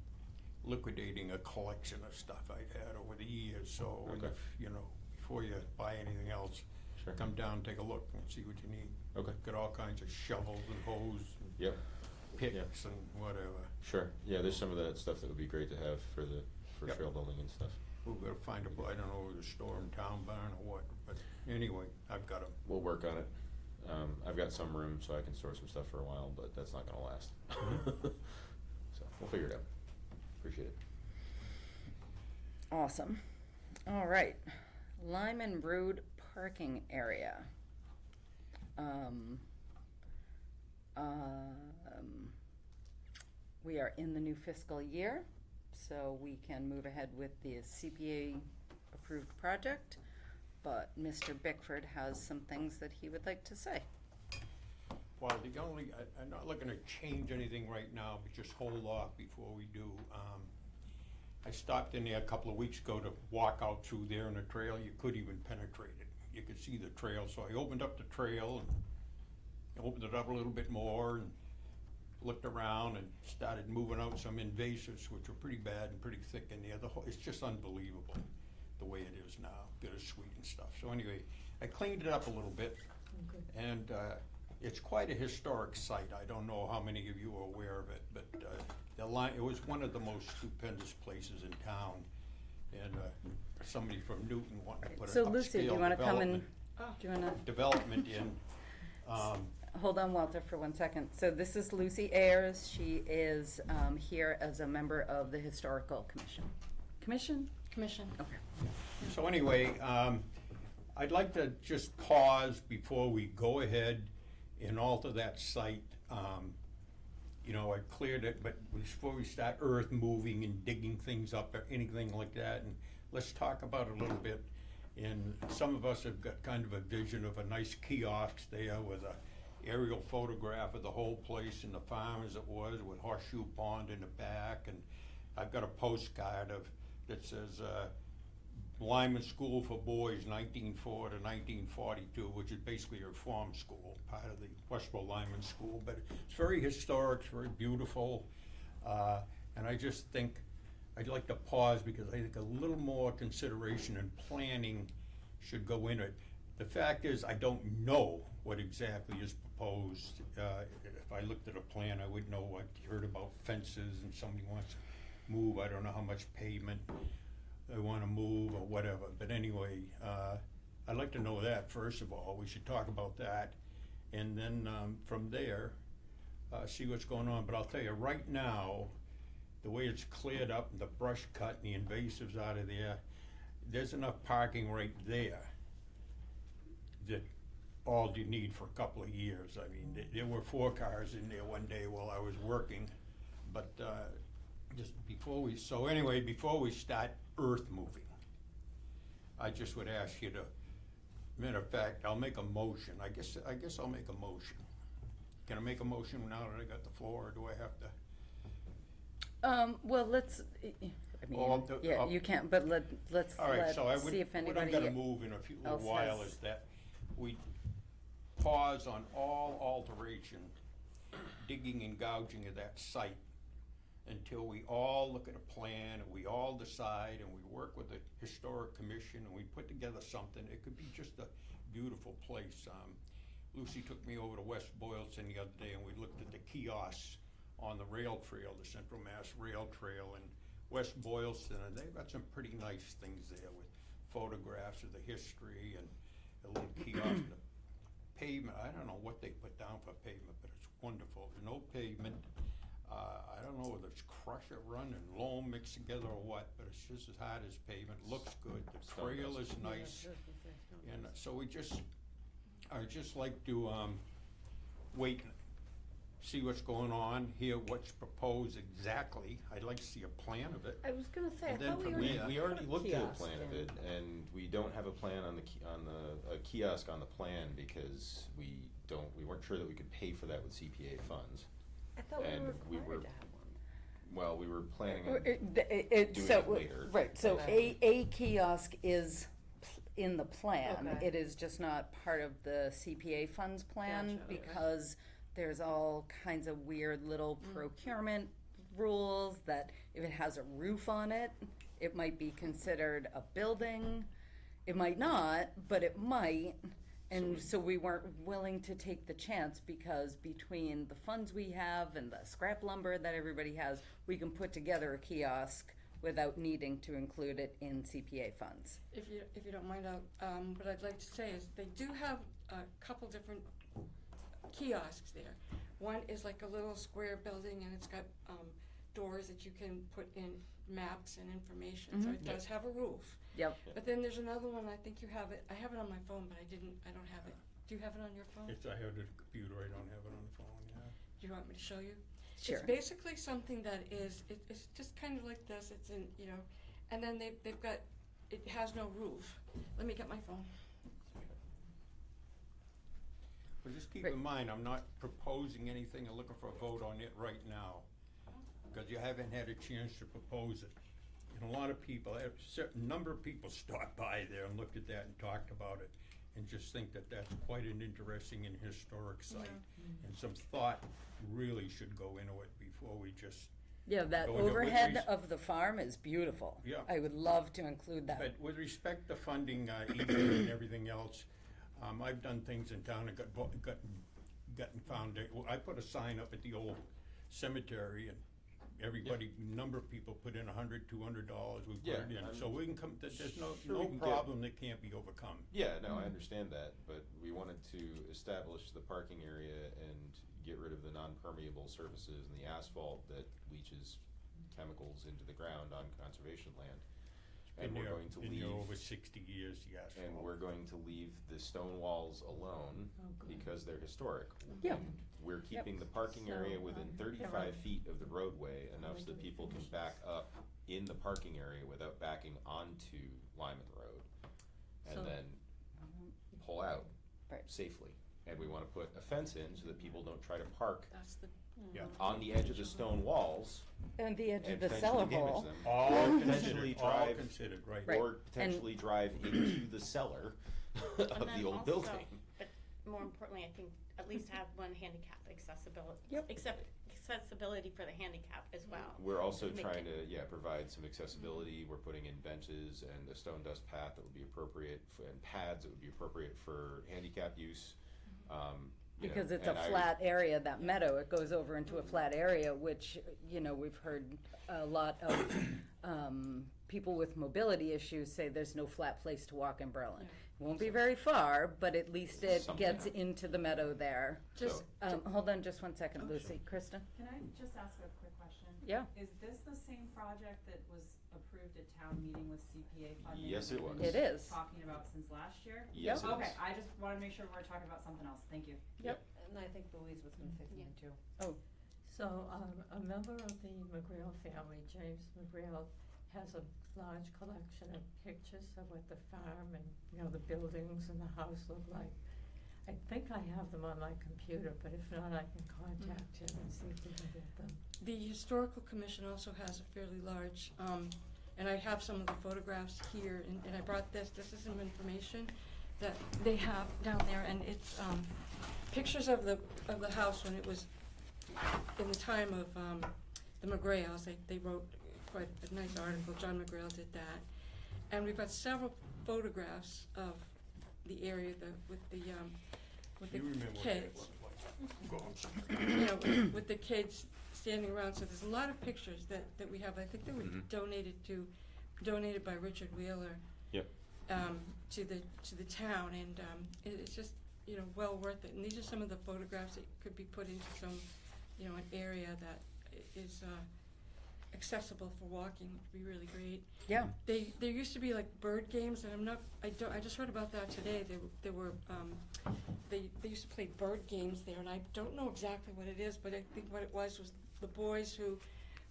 liquidating a collection of stuff I've had over the years, so Okay. if, you know, before you buy anything else, Sure. come down, take a look, and see what you need. Okay. Got all kinds of shovels and hose and Yep. picks and whatever. Sure. Yeah, there's some of that stuff that would be great to have for Yep. trail building and stuff. We're gonna find a, I don't know, whether to store in town barn or what, but anyway, I've got 'em. We'll work on it. I've got some room so I can store some stuff for a while, but that's not gonna last. So we'll figure it out. Appreciate it. Awesome. All right. Lyman Road parking area. We are in the new fiscal year, so we can move ahead with the CPA approved project. But Mr. Bickford has some things that he would like to say. Well, I'm not looking to change anything right now, but just hold off before we do. I stopped in there a couple of weeks ago to walk out through there in the trail. You couldn't even penetrate it. You could see the trail, so I opened up the trail and opened it up a little bit more and looked around and started moving out some invasives, which were pretty bad and pretty thick in there. It's just unbelievable the way it is now, bittersweet and stuff. So anyway, I cleaned it up a little bit, and it's quite a historic site. I don't know how many of you are aware of it, but it was one of the most stupendous places in town. And somebody from Newton wanted to put So an Lucy, do you upscale wanna come and, development, do you wanna? development in. Hold on, Walter, for 1 second. So this is Lucy Ayers. She is here as a member of the Historical Commission. Commission. Okay. So anyway, I'd like to just pause before we go ahead and alter that site. You know, I cleared it, but before we start earth moving and digging things up or anything like that, and let's talk about it a little bit. And some of us have got kind of a vision of a nice kiosk there with a aerial photograph of the whole place and the farm as it was, with Horseshoe Pond in the back. And I've got a postcard that says Lyman School for Boys, 1904 to 1942, which is basically a reform school, part of the Westboro Lyman School. But it's very historic, it's very beautiful, and I just think I'd like to pause because I think a little more consideration and planning should go in it. The fact is, I don't know what exactly is proposed. If I looked at a plan, I would know. I heard about fences and somebody wants to move. I don't know how much pavement they want to move or whatever. But anyway, I'd like to know that first of all. We should talk about that. And then from there, see what's going on. But I'll tell you, right now, the way it's cleared up and the brush cut and the invasives out of there, there's enough parking right there that all you need for a couple of years. I mean, there were 4 cars in there one day while I was working, but just before we start earth moving, I just would ask you to, matter of fact, I'll make a motion. I guess I'll make a motion. Can I make a motion now that I got the floor, or do I have to? Well, let's, yeah, you can't, but let's All right, so see if what I'm anybody gonna move in a little else while has- is that we pause on all alteration, digging and gouging of that site until we all look at a plan and we all decide and we work with the Historic Commission and we put together something. It could be just a beautiful place. Lucy took me over to West Boylston the other day and we looked at the kiosks on the rail trail, the Central Mass Rail Trail in West Boylston, and they've got some pretty nice things there with photographs of the history and a little kiosk. The pavement, I don't know what they put down for pavement, but it's wonderful. There's no pavement. I don't know whether it's crush or run and loam mixed together or what, but it's just as hard as pavement. Looks good. The trail is nice. And so I'd just like to wait, see what's going on, hear what's proposed exactly. I'd like to see a plan of it. I was gonna say, I And then thought we from already. there- We already looked at a Kiosk plan of in. it, and we don't have a plan on a kiosk on the plan because we weren't sure that we could pay for that with CPA funds. I thought we and were we required were- to have one. Well, we were planning Or on doing doing it later. Right, so Okay. a kiosk is in the plan. Okay. It is just not part of the CPA funds plan Gotcha, okay. because there's all kinds of weird little procurement rules that if it has a roof on it, it might be considered a building. It might not, but it might. And so we weren't willing to take the chance because between the funds we have and the scrap lumber that everybody has, we can put together a kiosk without needing to include it in CPA funds. If you don't mind, what I'd like to say is they do have a couple different kiosks there. One is like a little square building and it's got doors that you can put in maps and information, so it does have a roof. Yep. But then there's another one, I think you have it, I have it on my phone, but I don't have it. Do you have it on your phone? I have it on the computer, I don't have it on the phone, yeah. Do you want me to show you? Sure. It's basically something that is, it's just kind of like this, it's in, and then they've got, it has no roof. Let me get my phone. But just keep Right. in mind, I'm not proposing anything or looking for a vote on it right now, because you haven't had a chance to propose it. And a lot of people, a certain number of people stopped by there and looked at that and talked about it, and just think that that's quite an interesting and historic site. And some thought really should go into it before we just, Yeah, that Go into it with overhead res- of the farm is beautiful. Yeah. I would love to include that. but with respect to funding, easement and everything else, I've done things in town and gotten found, well, I put a sign up at the old cemetery, and everybody, number of people put in $100, $200, we put Yeah, it in, I'm so we can come, there's sure we no can get- problem that can't be overcome. Yeah, no, I understand that, but we wanted to establish the parking area and get rid of the non-permeable surfaces and the asphalt that leaches chemicals into the ground on conservation land. And we're going to Been leave, there over 60 years, yes. and we're going to leave the stone walls alone Oh, good. because they're historic. Yeah. And we're keeping the parking area So, within they're 35 on- feet of the roadway, enough so that Regular people can finishes. back up in the parking area without backing onto Lyman Road. And So- then pull out Right. safely. And we wanna put a fence in so that people don't try to park That's the. Yeah. on the edge of the stone walls And the edge of and the cellar potentially damage hole. them. All Or considered, potentially all drive, considered, right. Right. or potentially drive into the cellar And of then the old also, building. But more importantly, I think at least have one handicap accessibility. Yep. Accessibility for the handicap as well. We're also Make trying it- to, provide some accessibility. We're putting in benches and a stone dust path that would be appropriate, and pads that would be appropriate for handicap use. You know, Because it's a and I- flat area, that meadow, it goes over into a flat area, which, you know, we've heard a lot of people with mobility issues say there's no flat place to walk in Berlin. Won't be very far, but at least it Something. gets into the meadow there. So, Hold on just one second, Lucy. Krista? Can I just ask a quick question? Yeah. Is this the same project that was approved at town meeting with CPA funding? Yes, it we've was. been It is. Talking about since last year? yes, it is. Okay, I just wanna make sure we're talking about something else, thank you. And I think Louise was gonna say something too. So, a member of the McGrail family, James McGrail, has a large collection of pictures of what the farm and, you know, the buildings and the house look like. I think I have them on my computer, but if not, I can contact him and see if we can get them. The Historical Commission also has a fairly large, and I have some of the photographs here, and I brought this is some information that they have down there, and it's, pictures of the house when it was in the time of, the McGrails. They wrote quite a nice article, John McGrail did that. And we've got several photographs of the area with the You remember what that kids. looked like? Go, I'm sorry. You know, with the kids standing around, so there's a lot of pictures that we have. I think they were Mhm. donated by Richard Wheeler. Yep. To the town, and it's just, you know, well worth it. And these are some of the photographs that could be put into some, you know, an area that is accessible for walking, would be really great. Yeah. There used to be like bird games, and I just heard about that today. They used to play bird games there, and I don't know exactly what it is, but I think what it was the boys who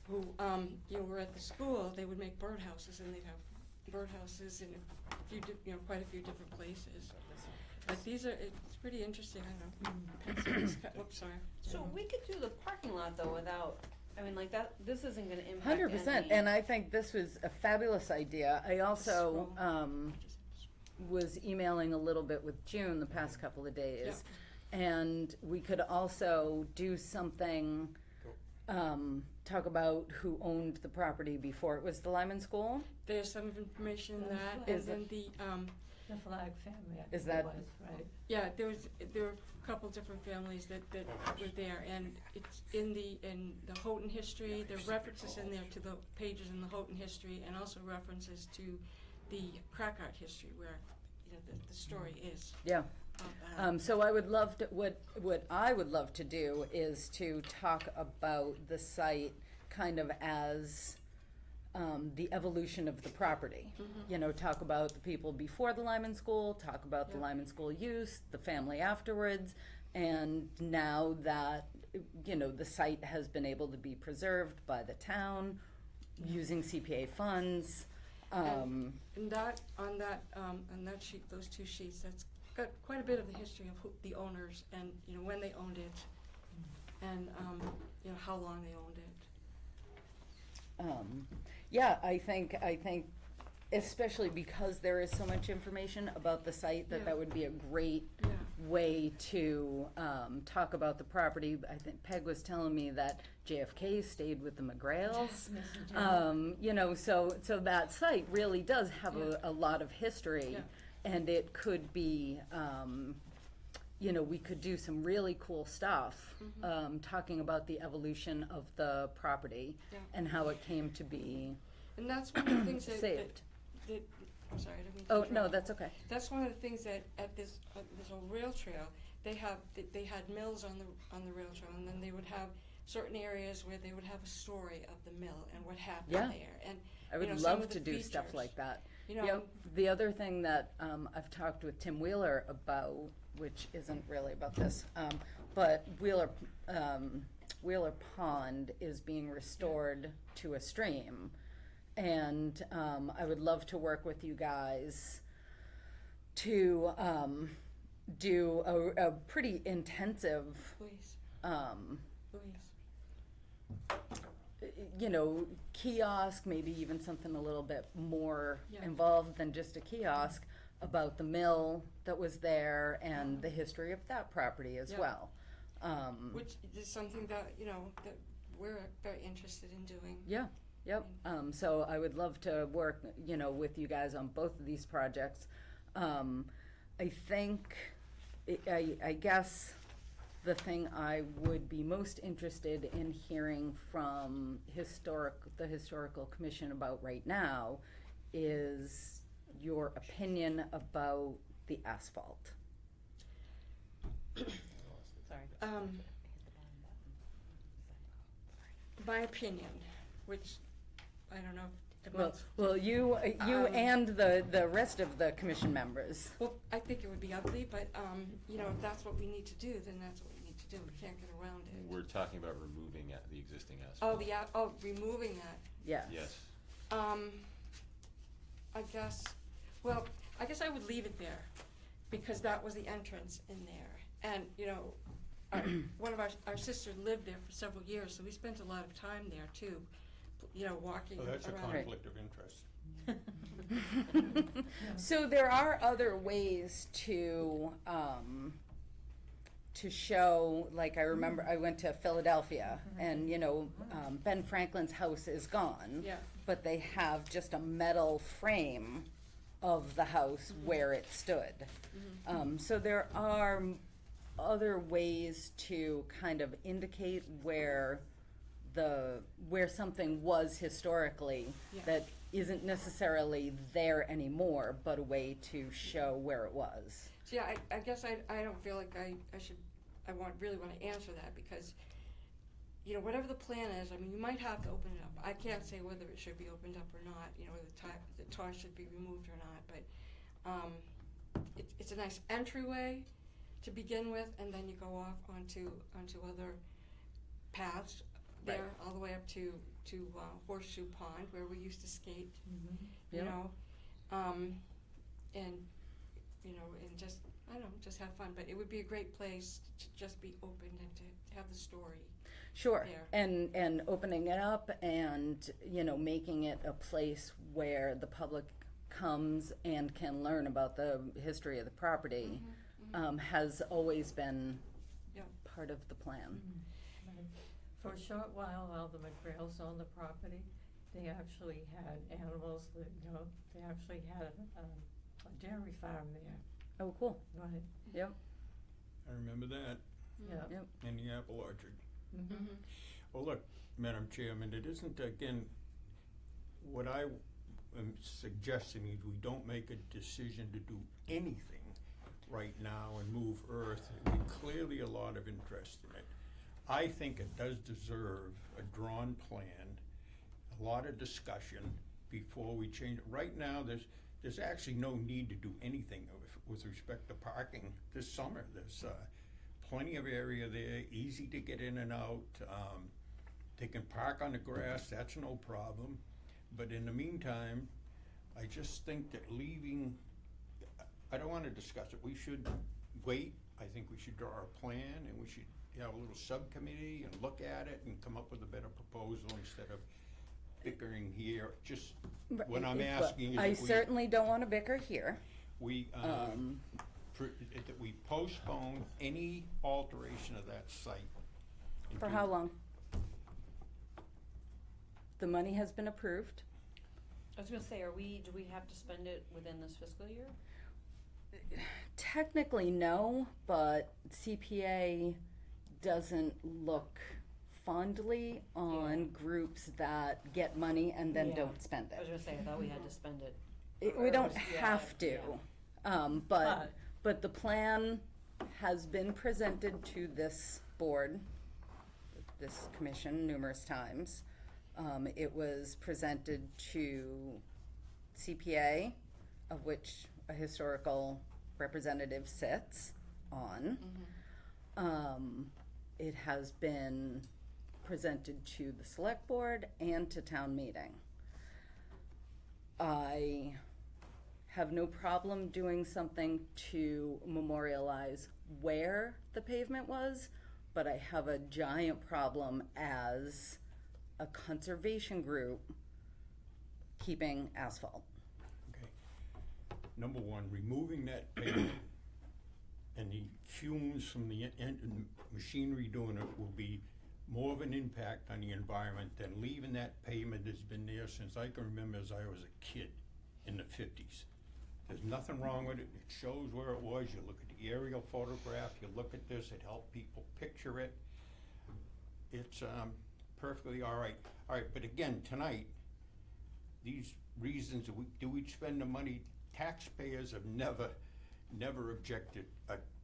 you know, were at the school, they would make birdhouses, and they'd have birdhouses in quite a few different places. But it's pretty interesting, I don't know. Oops, sorry. So we could do the parking lot though without, I mean, like that, this isn't gonna impact 100%, any- and I think this was a fabulous idea. I also was emailing a little bit with June the past couple of days. And we could also do something, talk about who owned the property before it was the Lyman School. There's some information in that, and Is then the, The Flag family, I Is think that- it was, right? yeah, there were a couple different families that were there, and it's in the Houghton history. There are references in there to the pages in the Houghton history, and also references to the Crackart history, where, you know, the story is. Yeah. of that. So I would love to, what I would love to do is to talk about the site kind of as the evolution of the property. You know, talk about the people before the Lyman School, talk about the Yeah. Lyman School use, the family afterwards, and now that, you know, the site has been able to be preserved by the town using CPA funds. And that, on that sheet, those two sheets, that's got quite a bit of the history of the owners and, you know, when they owned it and, you know, how long they owned it. Yeah, I think especially because there is so much information about the site, that Yeah. that would be a great Yeah. way to talk about the property. I think Peg was telling me that JFK stayed with the McGrails. You know, so that site really does have a lot of history, Yeah. and it could be, you know, we could do some really cool stuff, talking about the evolution of the property Yeah. and how it came to be And that's one of the things that, saved. I'm sorry, I didn't mean to Oh, interrupt. no, that's okay. That's one of the things that at this old rail trail, they had mills on the rail trail, and then they would have certain areas where they would have a story of the mill and what happened Yeah. there. And I you would know, some love of to the do stuff features, like that. You know, Yep. The other thing that I've talked with Tim Wheeler about, which isn't really about this, but Wheeler Pond is being restored to a stream. And I would love to work with you guys to do a pretty intensive, please, you know, kiosk, maybe even something a little bit more Yeah. involved than just a kiosk, about the mill that was there and the history of that property as Yeah. well. which is something that, you know, that we're very interested in doing. Yeah, yep. So I would love to work, you know, with you guys on both of these projects. I think, I guess the thing I would be most interested in hearing from the Historical Commission about right now is your opinion about the asphalt. Sorry. My opinion, which I don't know if Well, amounts. you and the rest of the commission members. Well, I think it would be ugly, but, you know, if that's what we need to do, then that's what we need to do. We can't get around it. We're talking about removing the existing asphalt. Removing that. Yes. Yes. I guess I would leave it there, because that was the entrance in there. And, you know, one of our sisters lived there for several years, so we spent a lot of time there too, you know, walking So around. that's a conflict of interest. So there are other ways to show, like I remember I went to Philadelphia and, you know, Ben Franklin's house is gone. Yeah. But they have just a metal frame of the house where it stood. So there are other ways to kind of indicate where something was historically Yeah. that isn't necessarily there anymore, but a way to show where it was. So yeah, I guess I don't feel like I really want to answer that, because, you know, whatever the plan is, I mean, you might have to open it up. I can't say whether it should be opened up or not, you know, whether the tar should be removed or not, but it's a nice entryway to begin with, and then you go off onto other paths there, Right. all the way up to Horseshoe Pond, where we used to skate, you Yeah. know, and, you know, and just, I don't know, just have fun. But it would be a great place to just be open and to have the story. Sure, There. and opening it up and, you know, making it a place where the public comes and can learn about the history of the property, has always been Yeah. part of the plan. For a short while the McGrails owned the property, they actually had animals that, you know, they actually had a dairy farm there. Oh, cool, Right. yep, I remember that Yeah. yep. in the apple orchard. Mm-hmm. Well, look, Madam Chairman, it isn't, again, what I am suggesting is we don't make a decision to do anything right now and move earth. There's clearly a lot of interest in it. I think it does deserve a drawn plan, a lot of discussion before we change it. Right now, there's actually no need to do anything with respect to parking this summer. There's plenty of area there, easy to get in and out. They can park on the grass, that's no problem. But in the meantime, I just think that leaving I don't wanna discuss it. We should wait. I think we should draw a plan and we should have a little subcommittee and look at it and come up with a better proposal instead of bickering here. Just, what I'm asking is I that certainly don't wanna bicker here. that we postpone any alteration of that site. For until- how long? The money has been approved. I was gonna say, do we have to spend it within this fiscal year? Technically, no, but CPA doesn't look fondly on groups that get money and then Yeah. don't spend I was it. gonna say, I thought we had to spend it. We don't Yeah, have to, yeah. but the plan has been presented to this board, this commission numerous times. It was presented to CPA, of which a historical representative sits on. It has been presented to the select board and to town meeting. I have no problem doing something to memorialize where the pavement was, but I have a giant problem as a conservation group keeping asphalt. Okay. Number one, removing that pavement and the fumes from the machinery doing it will be more of an impact on the environment than leaving that pavement that's been there since I can remember as I was a kid in the 50s. There's nothing wrong with it. It shows where it was. You look at the aerial photograph, you look at this, it helped people picture it. It's perfectly all right. All right, but again, tonight, these reasons, do we spend the money? Taxpayers have never objected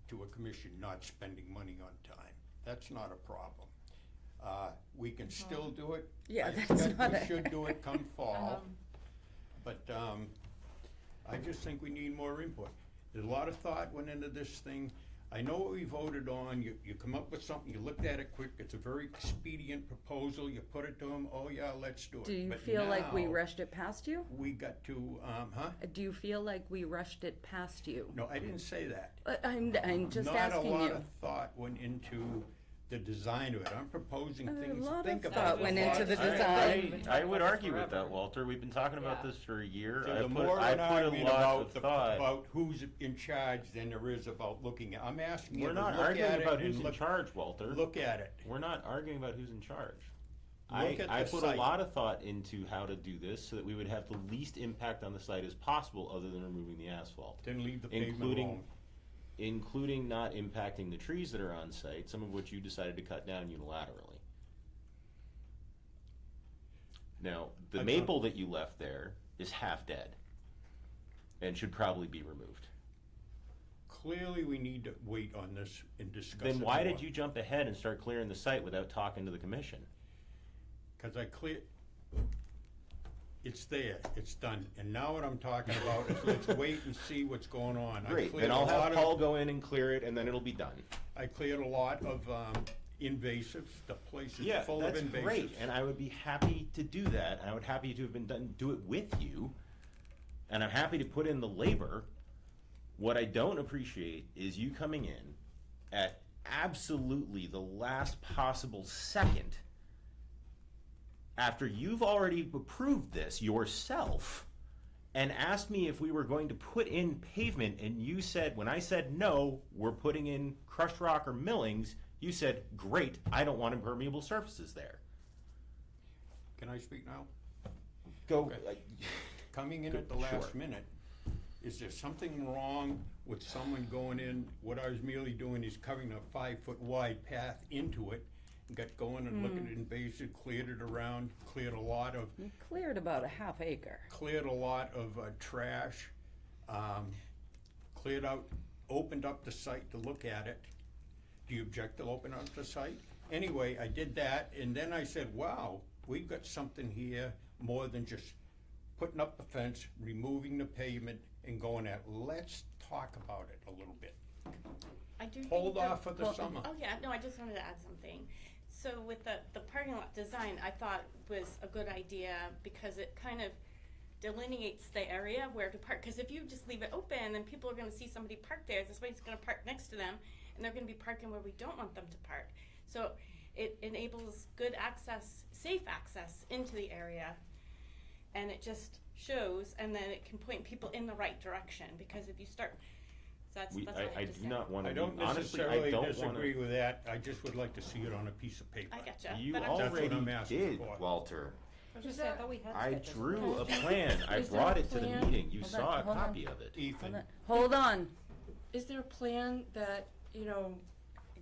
to a commission not spending money on time. That's not a problem. We can still do it. Yeah, I that's think not we a- should do it come fall. But I just think we need more input. There's a lot of thought went into this thing. I know what we voted on. You come up with something, you looked at it quick. It's a very expedient proposal. You put it to them, oh yeah, let's do it. Do you But feel like we now rushed it past you? We got to, Do you feel like we rushed it past you? No, I didn't say that. I'm just asking Not a lot you. of thought went into the design of it. I'm proposing A things, lot think of about thought it. went into the I- design. I I would about this argue with forever. that, Walter. We've been talking about Yeah. this for a year. There's I more put an a argument lot of thought. about who's in charge than there is about looking at. I'm asking you We're to not look arguing at about it who's and in look, charge, Walter. look at it. We're not arguing about who's in charge. Look at I the put site. a lot of thought into how to do this so that we would have the least impact on the site as possible other than removing the asphalt. Then leave the pavement Including, alone. including not impacting the trees that are on site, some of which you decided to cut down unilaterally. Now, the I've maple that you left there is half dead and should probably be removed. Clearly, we need to wait on this and discuss it Then why more. did you jump ahead and start clearing the site without talking to the commission? Because it's there, it's done. And now what I'm talking about is let's wait and see what's going on. I Great, cleared then I'll a have lot of- Paul go in and clear it and then it'll be done. I cleared a lot of invasives. The place is Yeah, full of that's invasives. great, and I would be happy to do that, and I would happy to have been done, do it with you, and I'm happy to put in the labor. What I don't appreciate is you coming in at absolutely the last possible second after you've already approved this yourself and asked me if we were going to put in pavement, and you said, when I said no, we're putting in crushed rock or millings, you said, great, I don't want impermeable surfaces there. Can I speak now? Go. Okay. Coming in Go- at the last sure. minute, is there something wrong with someone going in? What I was merely doing is covering a 5-foot wide path into it, and got going and looking at invasive, cleared it around, cleared a lot of You cleared about a half acre. trash, cleared out, opened up the site to look at it. Do you object to open up the site? Anyway, I did that, and then I said, wow, we've got something here more than just putting up the fence, removing the pavement, and going at, let's talk about it a little bit. I do think Hold that- off for the summer. Oh, yeah, no, I just wanted to add something. So with the parking lot design, I thought was a good idea because it kind of delineates the area where to park. Because if you just leave it open, then people are going to see somebody park there. Somebody's going to park next to them, and they're going to be parking where we don't want them to park. So it enables good access, safe access into the area, and it just shows, and then it can point people in the right direction. Because if you start, that's all I have I to do say. not want I to. don't Honestly, necessarily I don't disagree want with that, I just would like to see it on a piece of paper. I getcha. You but I'm That's what already I'm asking did, for. Walter. I was just saying, I thought we had I sketches. drew a Okay. plan. I Is there brought a it to the plan? meeting. You Hold saw on, a hold on. copy of it. Ethan, Hold on. Is there a plan that, you know,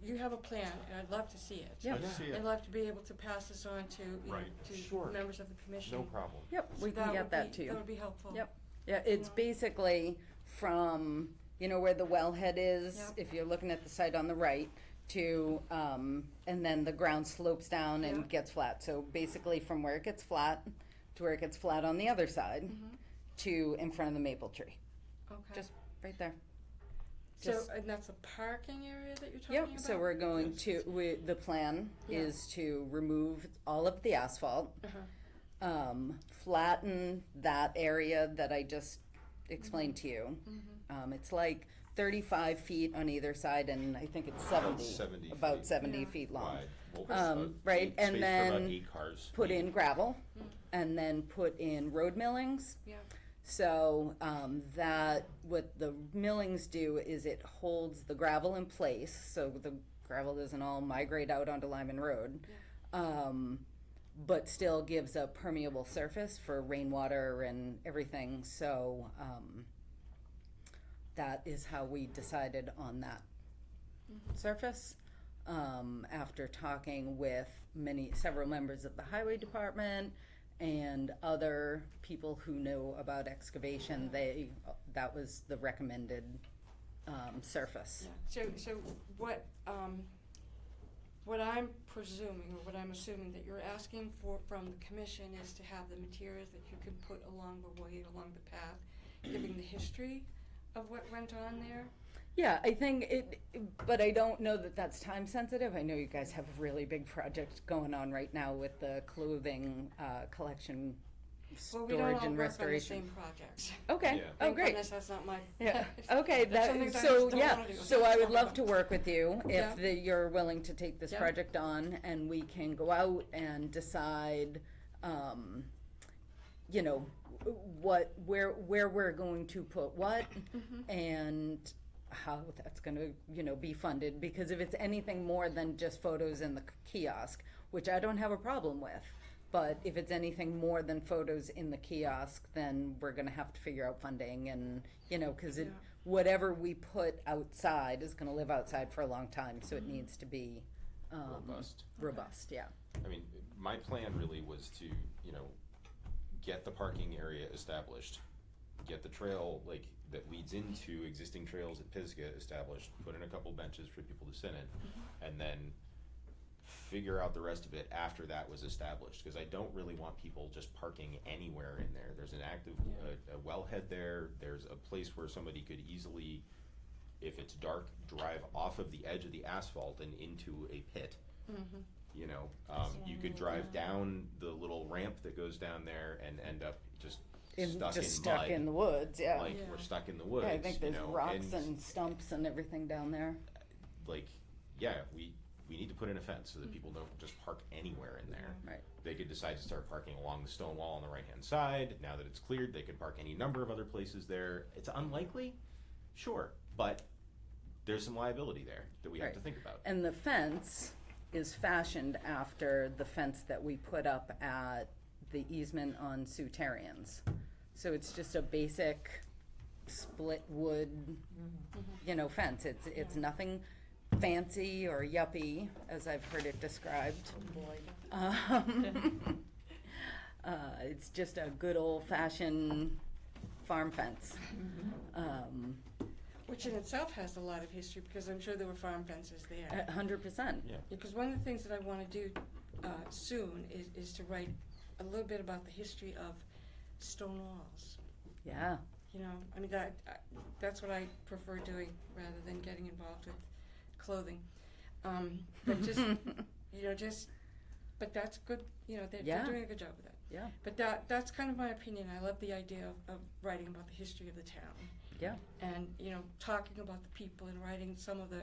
you have a plan, and I'd love to see it. Yeah. let's see it. I'd love to be able to pass this on to, you know, Right. to Sure. members of the commission. No problem. Yep, we So can would get that be- to you. That would be helpful. Yep. Yeah, it's basically from, you know, where the wellhead is, Yep. if you're looking at the site on the right, to, and then the ground slopes down and Yeah. gets flat. So basically from where it gets flat to where it gets flat on the other side Mhm. to in front of the maple tree. Okay. Just right there. So, just- and that's a parking area that you're talking Yep, about? so we're going to, the plan Yeah. is to remove all of the asphalt, Uh-huh. flatten that area that I just explained to you. Mhm. It's like 35 feet on either side, and I think it's About 70, 70 about feet 70 Yeah. feet long. wide. Well, Right, and space for about then 8 cars. Put in gravel, Mm. and then put in road millings. Yeah. So that, what the millings do is it holds the gravel in place, so the gravel doesn't all migrate out onto Lyman Road. But still gives a permeable surface for rainwater and everything, so that is how we decided on that surface. After talking with several members of the highway department and other people who know about excavation, that was the recommended surface. Yeah. So what I'm presuming, or what I'm assuming that you're asking for from the commission is to have the materials that you can put along the way, along the path, giving the history of what went on there? Yeah, I think but I don't know that that's time sensitive. I know you guys have a really big project going on right now with the clothing collection, Well, we don't storage all and work on the restoration. same projects. Okay, Yeah. oh Thank great. goodness that's not my. Yeah, okay, That's something that I so, just don't yeah, wanna do. so I would love to work with you Yeah. if you're willing to take this Yeah. project on, and we can go out and decide, you know, where we're going to put what, and how that's gonna, you know, be funded, because if it's anything more than just photos in the kiosk, which I don't have a problem with, but if it's anything more than photos in the kiosk, then we're gonna have to figure out funding, and, you know, cause Yeah. whatever we put outside is gonna live outside for a long time, so it needs to be, Robust. robust, yeah. I mean, my plan really was to, you know, get the parking area established, get the trail, like, that leads into existing trails at Pisgah established, put in a couple benches for people to sit in, and then figure out the rest of it after that was established, because I don't really want people just parking anywhere in there. There's an active, a wellhead there, there's a place where somebody could easily, if it's dark, drive off of the edge of the asphalt and into a pit. You know, you could drive down the little ramp that goes down there and end up just Stuck in the woods, yeah. Like, Yeah. we're stuck in the woods, Yeah, I think you there's know, rocks and stumps and everything down there. like, yeah, we need to put in a fence so that people don't just park anywhere in there. Right. They could decide to start parking along the stone wall on the right-hand side. Now that it's cleared, they could park any number of other places there. It's unlikely, sure, but there's some liability there that we have to Right. think about. And the fence is fashioned after the fence that we put up at the easement on Soutarians. So it's just a basic split wood, you know, fence. It's nothing fancy or yuppie, as I've heard it described. It's just a good old-fashioned farm fence. Which in itself has a lot of history, because I'm sure there were farm fences there. 100%. Yeah. Because one of the things that I want to do soon is to write a little bit about the history of stone walls. Yeah. You know, I mean, that's what I prefer doing rather than getting involved with clothing. But just, you know, just but that's good, you know, they're Yeah. doing a good job with that. Yeah, But that's kind of my opinion. I love the idea of writing about the history of the town. yeah, And, you know, talking about the people and writing some of the,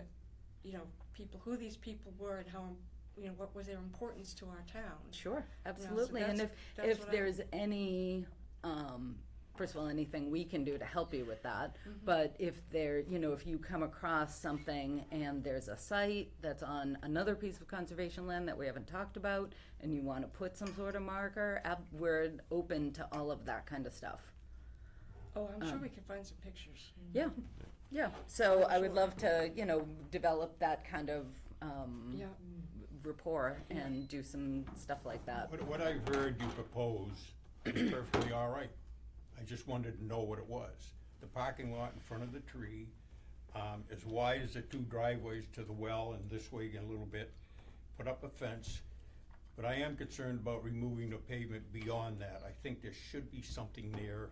you know, people, who these people were and how, you know, what was their importance to our town. sure, so absolutely. And that's if what I- there's any, first of all, anything we can do to help you with that, but if there, you know, if you come across something and there's a site that's on another piece of conservation land that we haven't talked about, and you want to put some sort of marker, we're open to all of that kind of stuff. Oh, I'm sure we can find some pictures. Yeah, yeah. So I would love to, you know, develop that kind of Yeah. rapport and do some stuff like that. What I've heard you propose is perfectly all right. I just wanted to know what it was. The parking lot in front of the tree, as wide as the two driveways to the well and this way a little bit, put up a fence. But I am concerned about removing the pavement beyond that. I think there should be something there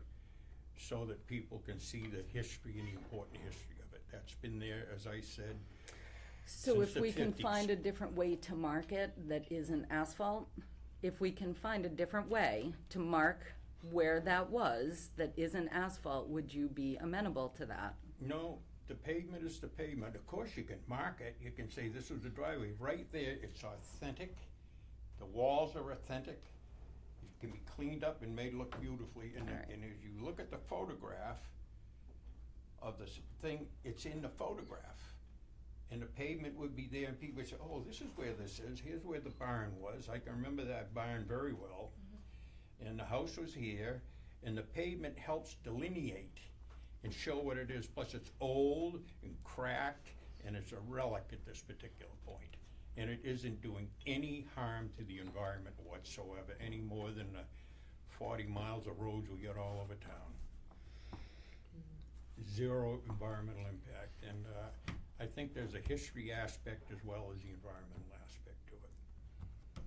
so that people can see the history and the important history of it. That's been there, as I said, So since if the we can 50s. find a different way to mark it that isn't asphalt, if we can find a different way to mark where that was that isn't asphalt, would you be amenable to that? No, the pavement is the pavement. Of course, you can mark it. You can say this was the driveway. Right there, it's authentic. The walls are authentic. It can be cleaned up and made look beautifully. And, Alright. and as you look at the photograph of this thing, it's in the photograph. And the pavement would be there, and people would say, oh, this is where this is. Here's where the barn was. I can remember that barn very well. And the house was here, and the pavement helps delineate and show what it is. Plus, it's old and cracked, and it's a relic at this particular point. And it isn't doing any harm to the environment whatsoever, any more than the 40 miles of roads we got all over town. Zero environmental impact, and I think there's a history aspect as well as the environmental aspect to it.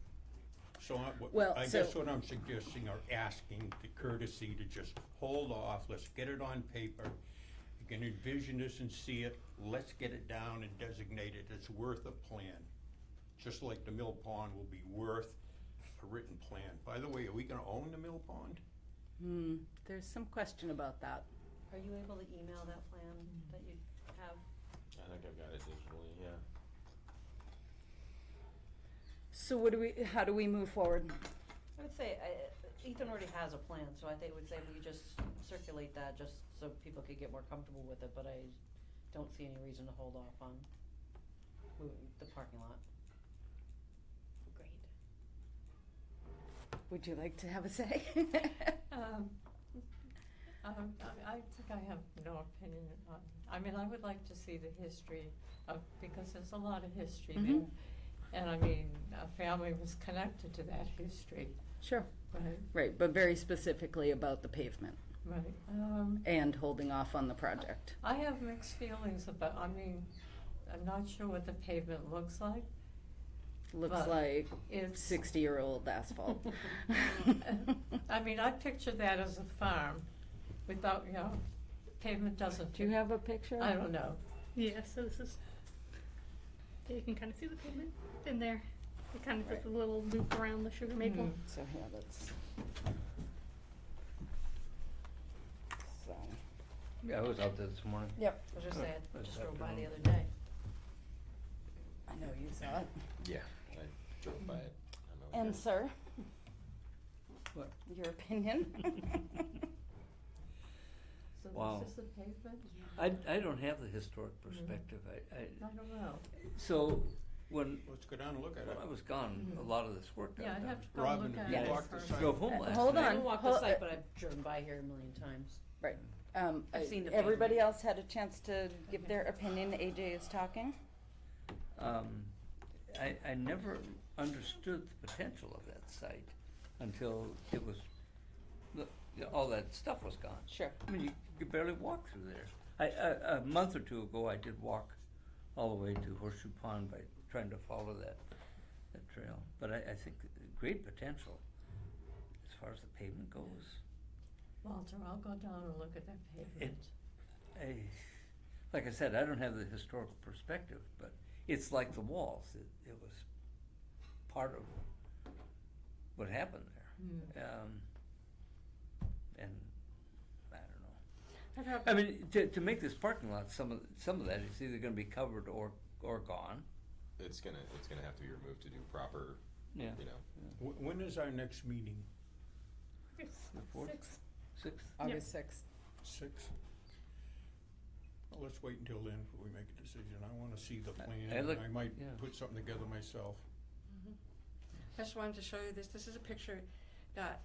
So Well, I so- guess what I'm suggesting or asking the courtesy to just hold off, let's get it on paper. You can envision this and see it, let's get it down and designate it, it's worth a plan. Just like the mill pond will be worth a written plan. By the way, are we gonna own the mill pond? There's some question about that. Are you able to email that plan that you have? I think I've got it digitally, yeah. So how do we move forward? I would say, Ethan already has a plan, so I think, would say we just circulate that just so people could get more comfortable with it, but I don't see any reason to hold off on the parking lot. Great. Would you like to have a say? I think I have no opinion on, I mean, I would like to see the history of, because there's a lot of history there. Mhm. And I mean, our family was connected to that history, Sure. right? Right, but very specifically about the pavement Right. and holding off on the project. I have mixed feelings about, I mean, I'm not sure what the pavement looks like. Looks But like it's- 60-year-old asphalt. I mean, I picture that as a farm without, you know, pavement doesn't. Do you have a picture? I don't know. Yeah, so this is, you can kind of see the pavement in there. It kind of does a little loop around the sugar maple. Mhm. So here, let's. So. Yeah, I was out there this morning. Yep. I was just saying, This just drove by the afternoon. other day. I know you saw it. Yeah, I drove by it. I'm over And here. sir, What? your opinion? So Wow. this is the pavement? I don't have the historic perspective. I don't know. So when Let's go down and look at it. I was gone, a lot of this work got Yeah, I'd done. have to go Robin, look have at you it walked the first. site? Drove home last Hold night. I on. haven't walked the hold- site, but I've driven by here a million times. Right. I've seen the Everybody else had a chance to give their opinion. AJ is talking. I never understood the potential of that site until it was, all that stuff was gone. Sure. I mean, you could barely walk through there. A month or two ago, I did walk all the way to Horseshoe Pond by trying to follow that trail. But I think great potential as far as the pavement goes. Walter, I'll go down and look at that pavement. Like I said, I don't have the historical perspective, but it's like the walls. It was part of what happened there. Mm. And I don't know. I've had- I mean, to make this parking lot, some of that is either gonna be covered or gone. It's gonna have to be removed to do proper, Yeah. you know. When is our next meeting? The fourth? Six. Sixth? August 6th. 6? Well, let's wait until then before we make a decision. I wanna see the plan, I and look- I might yeah. put something together myself. I just wanted to show you this. This is a picture that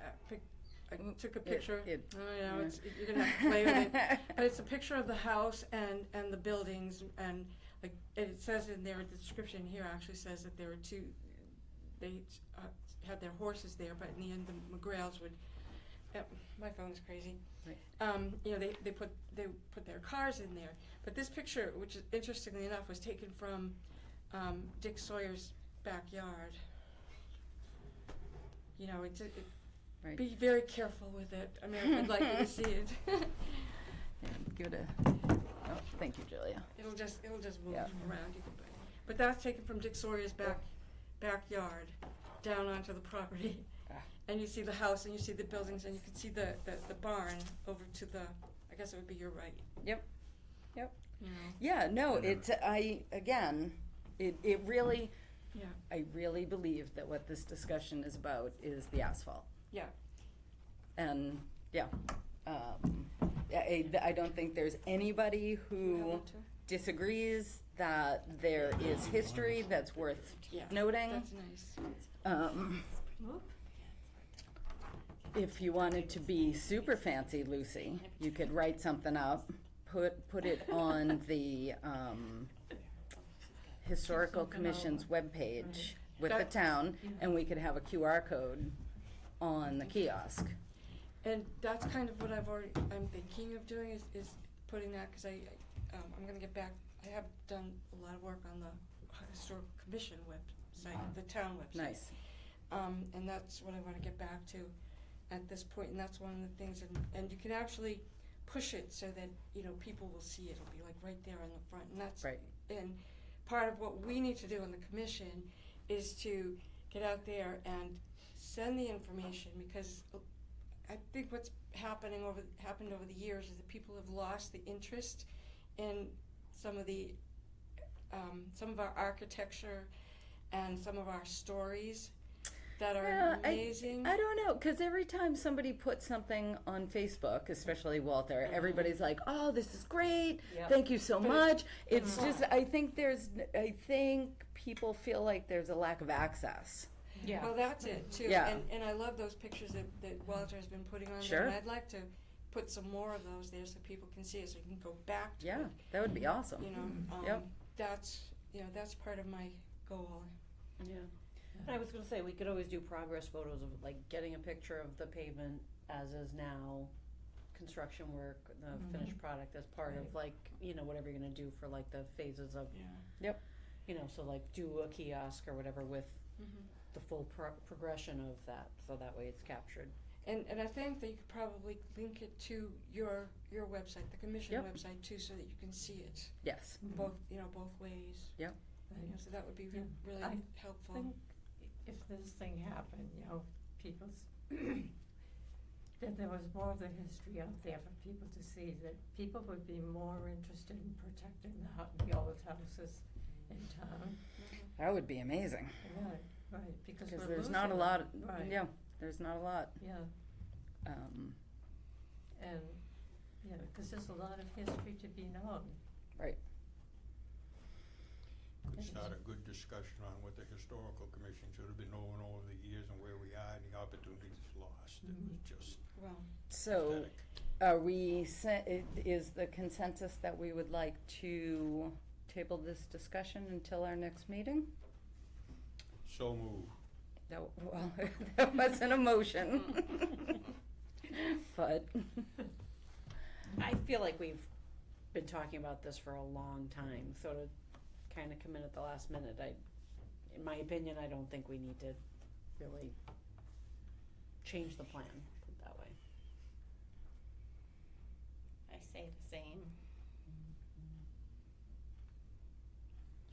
I took a It- picture. it- Oh, you know, yeah. you're gonna have to play with it. But it's a picture of the house and the buildings, and like it says in there, the description here actually says that there were two. They had their horses there, but in the end, the McGrails would. My phone is crazy. Right. You know, they put their cars in there. But this picture, which is interestingly enough, was taken from Dick Sawyer's backyard. You know, Right. be very careful with it. I mean, I'd like you to see it. And give it a, oh, thank you, Julia. It'll just move Yeah. around. You can, but that's taken from Dick Sawyer's backyard down onto the property, and you see the house and you see the buildings and you can see the barn over to the. I guess it would be your right. Yep. Yep. You know. Yeah, no, it's, it really, Yeah. I really believe that what this discussion is about is the asphalt. Yeah. And, yeah, I don't think there's anybody You have who one too? disagrees that there is history that's worth Yeah. noting. That's nice. If you wanted to be super fancy, Lucy, you could write something up, put it on the Historical Something Commission's over. webpage with the That- town, and we could have a QR code on the kiosk. And that's kind of what I'm thinking of doing is putting that, because I'm gonna get back, I have done a lot of work on the Historical Commission website, the town website. Nice. And that's what I wanna get back to at this point, and that's one of the things, and you can actually push it so that, you know, people will see it, it'll be like right there on the front, and that's. Right. And part of what we need to do in the commission is to get out there and send the information, because I think what's happened over the years is that people have lost the interest in some of our architecture and some of our stories that are Yeah, amazing. I don't know, because every time somebody puts something on Facebook, especially Walter, everybody's like, "Oh, this is great! Yep. Thank you so But much." It's just, I think people feel like there's a lack of access. Yeah. Well, that's it too. Yeah. And I love those pictures that Walter has been putting on Sure. there. And I'd like to put some more of those there so people can see it, so you can go back to Yeah, it. that would be awesome. You know, Yep. that's part of my goal. Yeah. And I was gonna say, we could always do progress photos of like getting a picture of the pavement as is now, construction work, the finished product as part of like, you know, whatever you're gonna do for like the phases of, Yep. you know, so like do a kiosk or whatever with the full progression of that, so that way it's captured. And I think that you could probably link it to your website, the commission Yep. website too, so that you can see it Yes. both ways. Yep. You know, so that would be Yeah. really I helpful. think if this thing happened, you know, that there was more of the history out there for people to see, that people would be more interested in protecting the old houses in town. That would be amazing. Right, because Because we're there's not a losing lot, them. Right. yeah, there's not a lot. Yeah, Um, and, you know, because there's a lot of history to be known. right. Could start a good discussion on what the historical commission should have been knowing over the years and where we are and the opportunities lost. It was just Well, So, pathetic. are we, is the consensus that we would like to table this discussion until our next meeting? So moved. No, well, that wasn't a motion. But, I feel like we've been talking about this for a long time, so to kind of come in at the last minute, in my opinion, I don't think we need to really change the plan, put it that way. I say the same.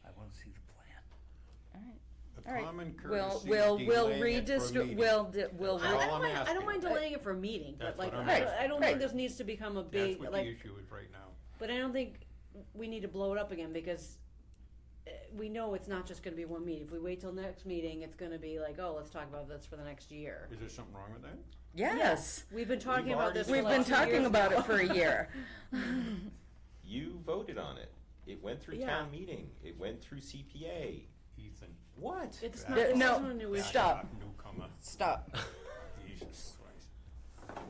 I wanna see the plan. all right, A All right. Common We'll courtesy we'll of we'll delaying it for a redistribute. meeting. We'll That's I all don't I'm mind, I don't asking. mind delaying it for a meeting, but That's like, what I'm I asking. don't Right. think this needs to become a That's big, what like, the issue is right now. but I don't think we need to blow it up again because we know it's not just gonna be one meeting. If we wait till next meeting, it's gonna be like, oh, let's talk about this for the next year. Is there something wrong with that? Yes. We've been talking We've about this for We've like been 2 talking years about now. it for a year. You voted on it. It went through Yeah. town meeting. It went through CPA. Ethan. What? It's Back not, No, this no, isn't a new issue. stop. Newcomer. Stop. Jesus Christ.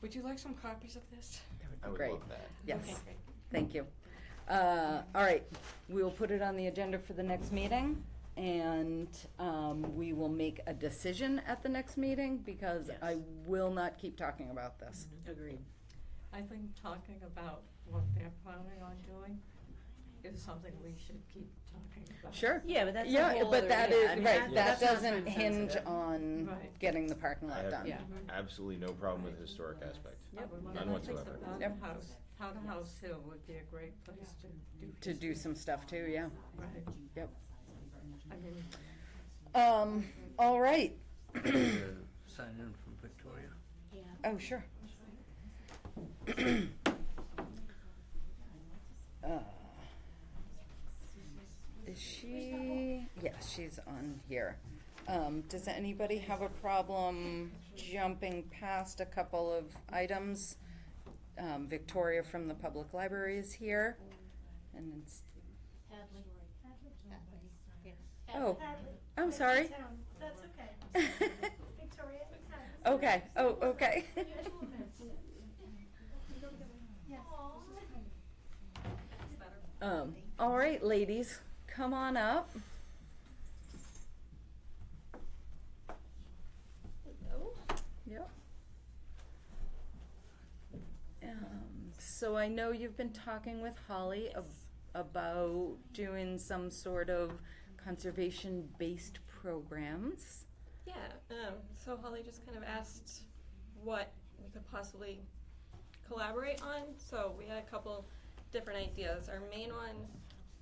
Would you like some copies of this? I would Great. love that. Yes. Okay, great. Thank you. All right, we will put it on the agenda for the next meeting, and we will make a decision at the next meeting, because Yes. I will not keep talking about this. Agreed. I think talking about what they're planning on doing is something we should keep talking about. Sure. Yeah, but that's a Yeah, whole but other- that yeah, is, I mean, right, that- that that's not doesn't time hinge sensitive. on Right. getting the parking I lot have done. Yeah. absolutely no problem with the historic aspect. Yep. None whatsoever. Yep. Powder House Hill would be a great place to do. To do some stuff too, yeah. Right, Yep. I mean, All right. Sign in from Victoria. Oh, sure. Is she? Yes, she's on here. Does anybody have a problem jumping past a couple of items? Victoria from the Public Library is here. And it's, oh, I'm sorry. That's okay. Victoria, Okay, oh, okay. All right, ladies, come on up. Yep. So I know you've been talking with Holly about doing some sort of conservation-based programs. Yeah, so Holly just kind of asked what we could possibly collaborate on. So we had a couple different ideas. Our main one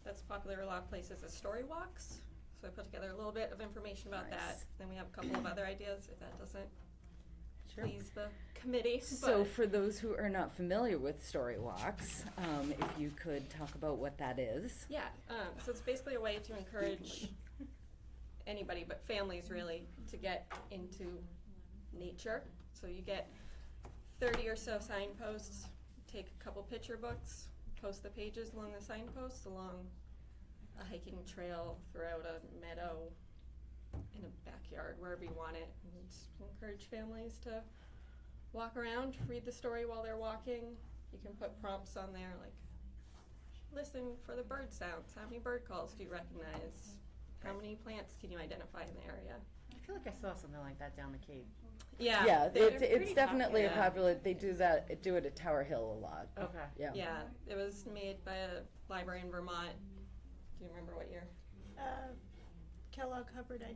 that's popular in a lot of places is story walks. So I put together a little bit of information about that. Nice. Then we have a couple of other ideas if that doesn't Sure. please the committee. So but- for those who are not familiar with Story Walks, if you could talk about what that is. Yeah, so it's basically a way to encourage anybody, but families really, to get into nature. So you get 30 or so signposts, take a couple picture books, post the pages along the signposts, along a hiking trail, throughout a meadow, in a backyard, wherever you want it, and encourage families to walk around, read the story while they're walking. You can put prompts on there like, listen for the bird sounds. How many bird calls do you recognize? How many plants can you identify in the area? I feel like I saw something like that down the Cape. Yeah, Yeah, they're it's pretty definitely a popular. popular, they do it at Tower Hill a lot. Okay. Yeah. Yeah, it was made by a library in Vermont. Do you remember what year? Kellogg Hubbard, I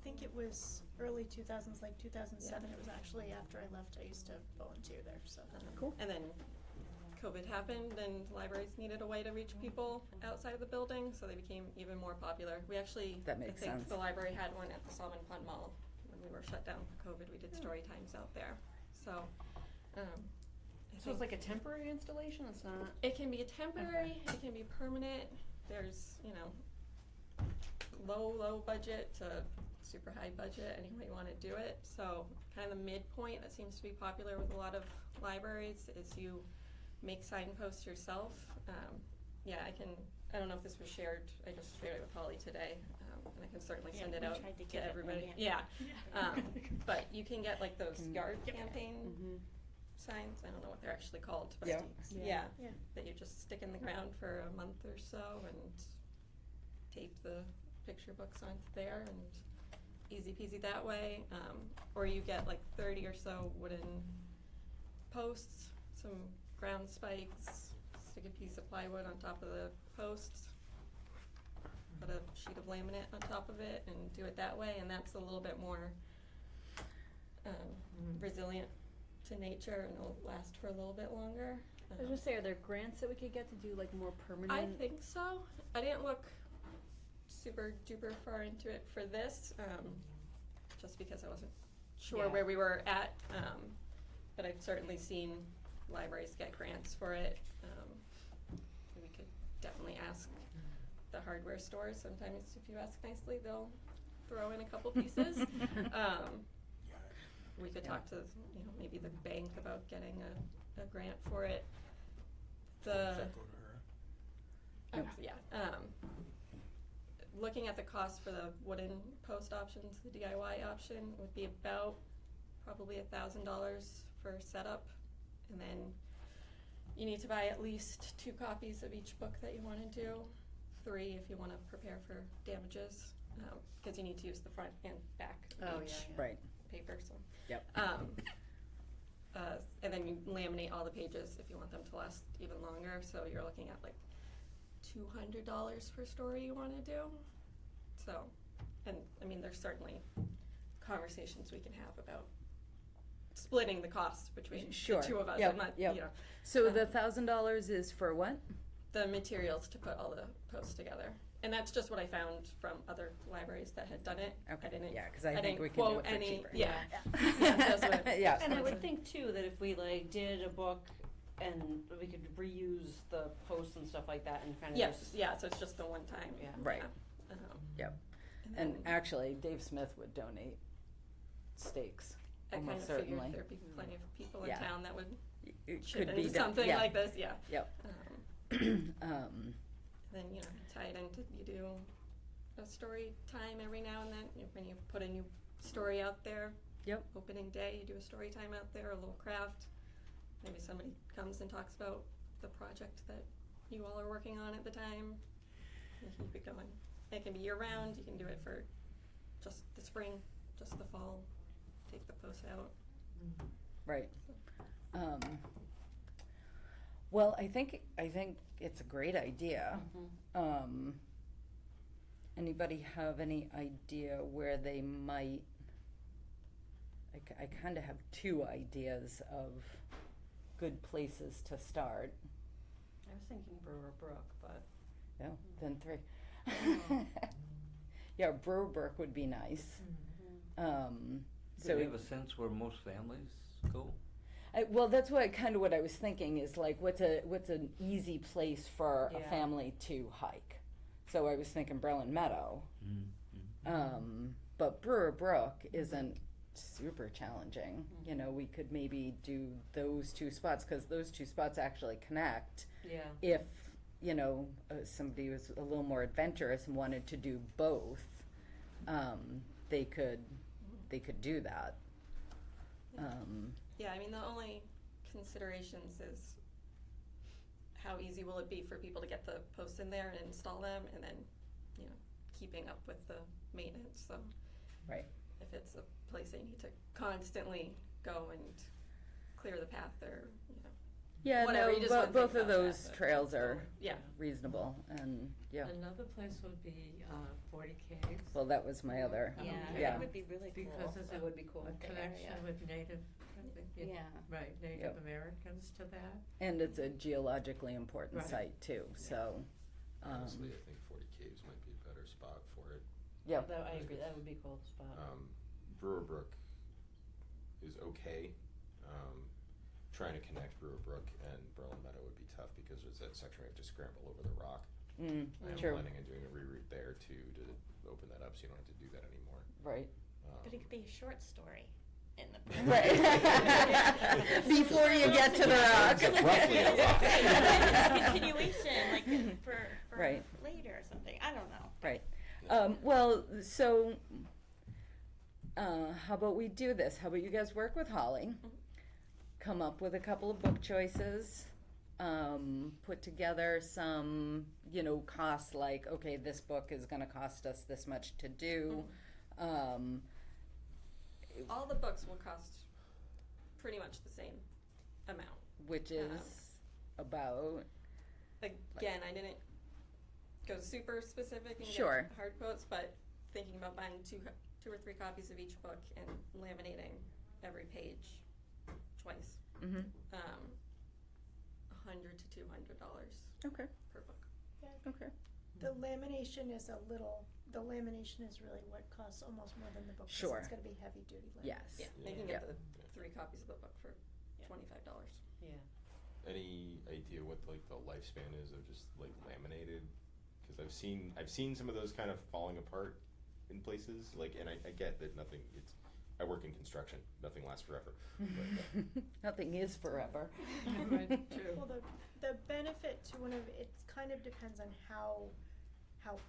think it was early 2000s, like 2007. It was actually after I left. I used to volunteer there, so. Cool. And then COVID happened and libraries needed a way to reach people outside of the building, so they became even more popular. We actually, That makes I think sense. the library had one at the Salmon Pond Mall. When we were shut down for COVID, we did story times out there. So, I So it's like a temporary installation? It's not? it can be a temporary, it can be permanent. There's, low budget to super high budget, any way you want to do it. So kind of the midpoint that seems to be popular with a lot of libraries is you make signposts yourself. I don't know if this was shared, I just shared it with Holly today, and I can certainly send it we out tried to to get it, everybody. yeah. But you can get like those yard Yep. campaign Mm-hmm. signs, I don't know what they're actually called, but Yeah. yeah, Yeah. that you just stick in the ground for a month or so and tape the picture books onto there, and easy peasy that way. Or you get like 30 or so wooden posts, some ground spikes, stick a piece of plywood on top of the posts, put a sheet of laminate on top of it, and do it that way, and that's a little bit more resilient to nature and it'll last for a little bit longer. I was gonna say, are there grants that we could get to do like more permanent? I think so. I didn't look super duper far into it for this, just because I wasn't sure Yeah. where we were at. But I've certainly seen libraries get grants for it. We could definitely ask the hardware stores. Sometimes if you ask nicely, they'll throw in a couple pieces. We could talk to, maybe the bank about getting a grant for it. Does that go to her? Looking at the cost for the wooden post options, the DIY option would be about probably $1,000 for setup, and then you need to buy at least 2 copies of each book that you want to do, 3 if you want to prepare for damages, because you need to use the front and back of each Right. paper. So. Yep. And then you laminate all the pages if you want them to last even longer. So you're looking at like $200 per story you want to do. So, and I mean, there's certainly conversations we can have about splitting the cost between Sure. the two of us. Yep, I'm not, yep. you know, So the $1,000 is for what? the materials to put all the posts together. And that's just what I found from other libraries that had done it. Okay. I didn't, Yeah, 'cause I think didn't we can do quote it for any, cheaper. yeah. Yeah. That's what- Yeah. And I would think too that if we like did a book and we could reuse the posts and stuff like that and kind of Yes, just, yeah, so it's just the one time. Yeah. Right. Yep. And then- actually, Dave Smith would donate steaks. I kind of Almost figured certainly. there'd be plenty of people in Yeah. town that would It chip could be into done, something yeah. like this, yeah. Yep. Then, you tie it into, you do a story time every now and then, when you put a new story out there. Yep. Opening day, you do a story time out there, a little craft. Maybe somebody comes and talks about the project that you all are working on at the time. You keep it going. It can be year round, you can do it for just the spring, just the fall, take the posts out. Right. Well, I think it's a great idea. Anybody have any idea where they might? I kind of have 2 ideas of good places to start. I was thinking Brewer Brook, but Yeah, then 3. Yeah, Brewer Brook would be nice. Do you have a sense where most families go? Well, that's what I was thinking is like, what's an easy place for a Yeah. family to hike? So I was thinking Berlin Meadow, but Brewer Brook isn't super challenging. We could maybe do those 2 spots because those 2 spots actually connect. yeah. If somebody was a little more adventurous and wanted to do both, they could do that. Yeah, I mean, the only considerations is how easy will it be for people to get the posts in there and install them, and then, keeping up with the maintenance, so. Right. If it's a place they need to constantly go and clear the path or, Yeah, whatever, you just wanna both think of about those that, but trails still, are yeah. reasonable, and yeah. Another place would be 40 Caves. Well, that was my other. Yeah. It would be really cool. Because there's That would be cool. a The connection area. with Native, Yeah. right, Native Yep. Americans to that. And it's a geologically important Right. site too. So. Honestly, I think 40 Caves might be a better spot for it. Yep. I agree. That would be a cool spot. Brewer Brook is okay. Trying to connect Brewer Brook and Berlin Meadow would be tough because there's that section where you have to scramble over the rock. I'm True. planning on doing a reroute there too to open that up so you don't have to do that anymore. Right. But it could be a short story in the Right. Before you get to the rock. It's roughly a rock. Continuation, like for Right. later or something. I don't know. Right. Well, so how about we do this? How about you guys work with Holly? Come up with a couple of book choices. Put together some, costs like, okay, this book is going to cost us this much to do. All the books will cost pretty much the same amount. Which is about. Again, I didn't go super specific and Sure. get hard quotes, but thinking about buying two or three copies of each book and laminating every page twice. Mm-hmm. $100 to $200 Okay. per book. Okay. The lamination is the lamination is really what costs almost more than the book. 'Cause Sure. It's gonna be heavy duty laminate. Yes. Yeah, they can Yeah. get the 3 copies of the book for $25. Yeah. Any idea what like the lifespan is of just like laminated? Because I've seen some of those kind of falling apart in places. Like, and I get that nothing. I work in construction. Nothing lasts forever. But, Nothing is forever. True. Well, the benefit to one of it kind of depends on how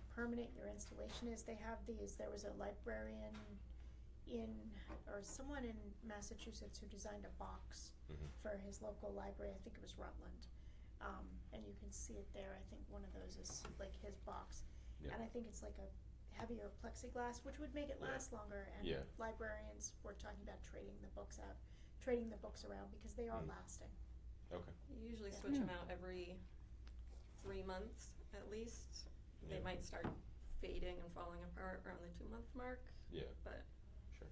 permanent your installation is. They have these. There was a librarian or someone in Massachusetts who designed a box for his local library. I think it was Rutland, and you can see it there. I think one of those is like his box, and I think it's like a heavier plexiglass, which would make it last longer. And librarians were talking about trading the books around because they are lasting. Okay. You usually switch them out every 3 months at least. They might start fading and falling apart around the 2-month mark. Yeah. But sure.